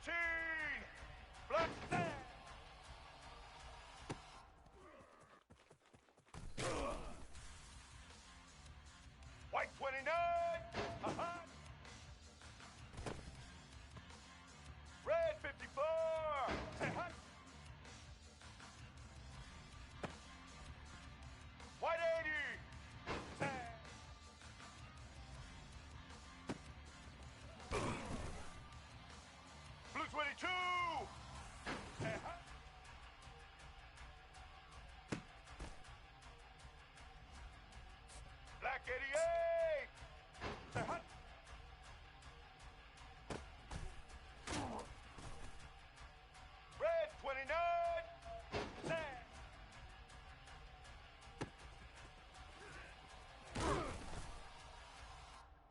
Black 10. White 29. Red 54. White 80. Blue 22. Black 88. Red 29.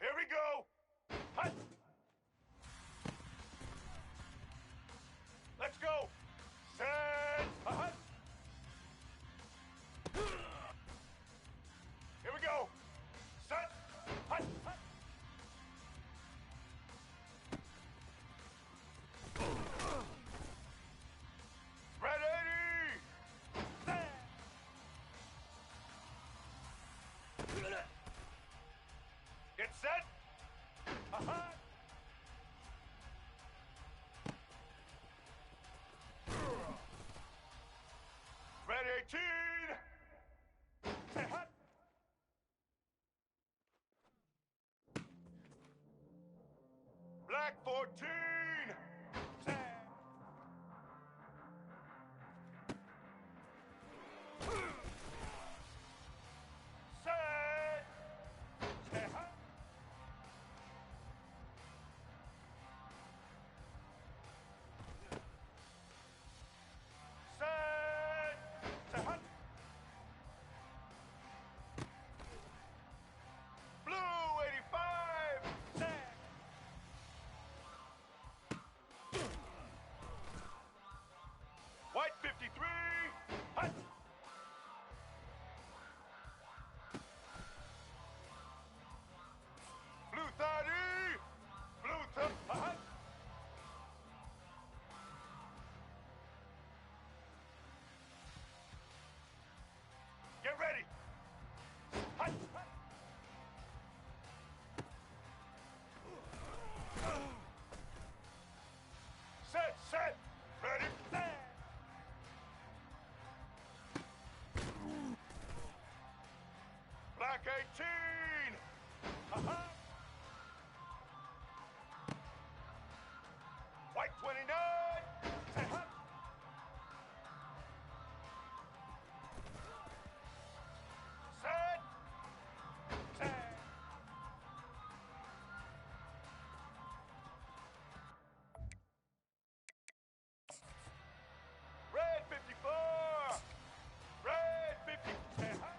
Here we go. Hut. Let's go. Set. Hut. Here we go. Set. Hut. Hut. Red 80. Set. Get set. Hut. Red 18. Say hut. Black 14. Say. Set. Say hut. Set. Say hut. Blue 85. Set. White 53. Hut. Blue 30. Blue 30. Hut. Get ready. Hut. Hut. Set, set. Ready, set. Black 18. White 29. Say hut. Set. Set. Red 54. Red 50. Say hut.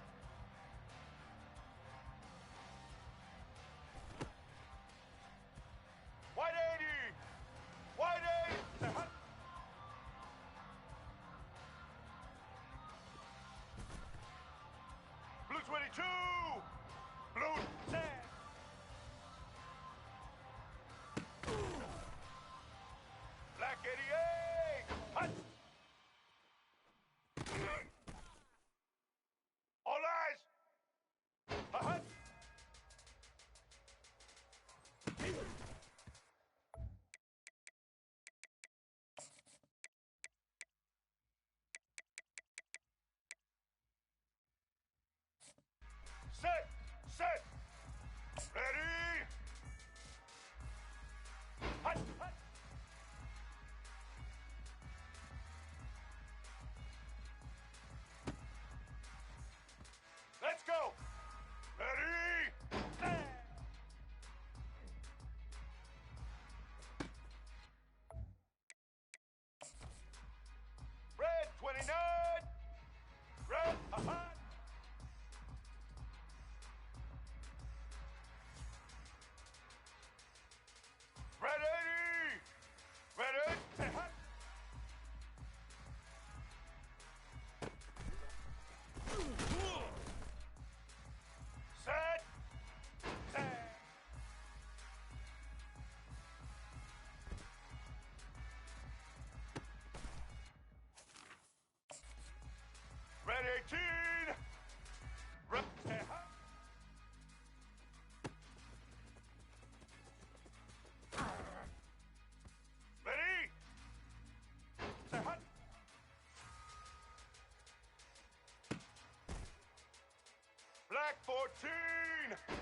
15.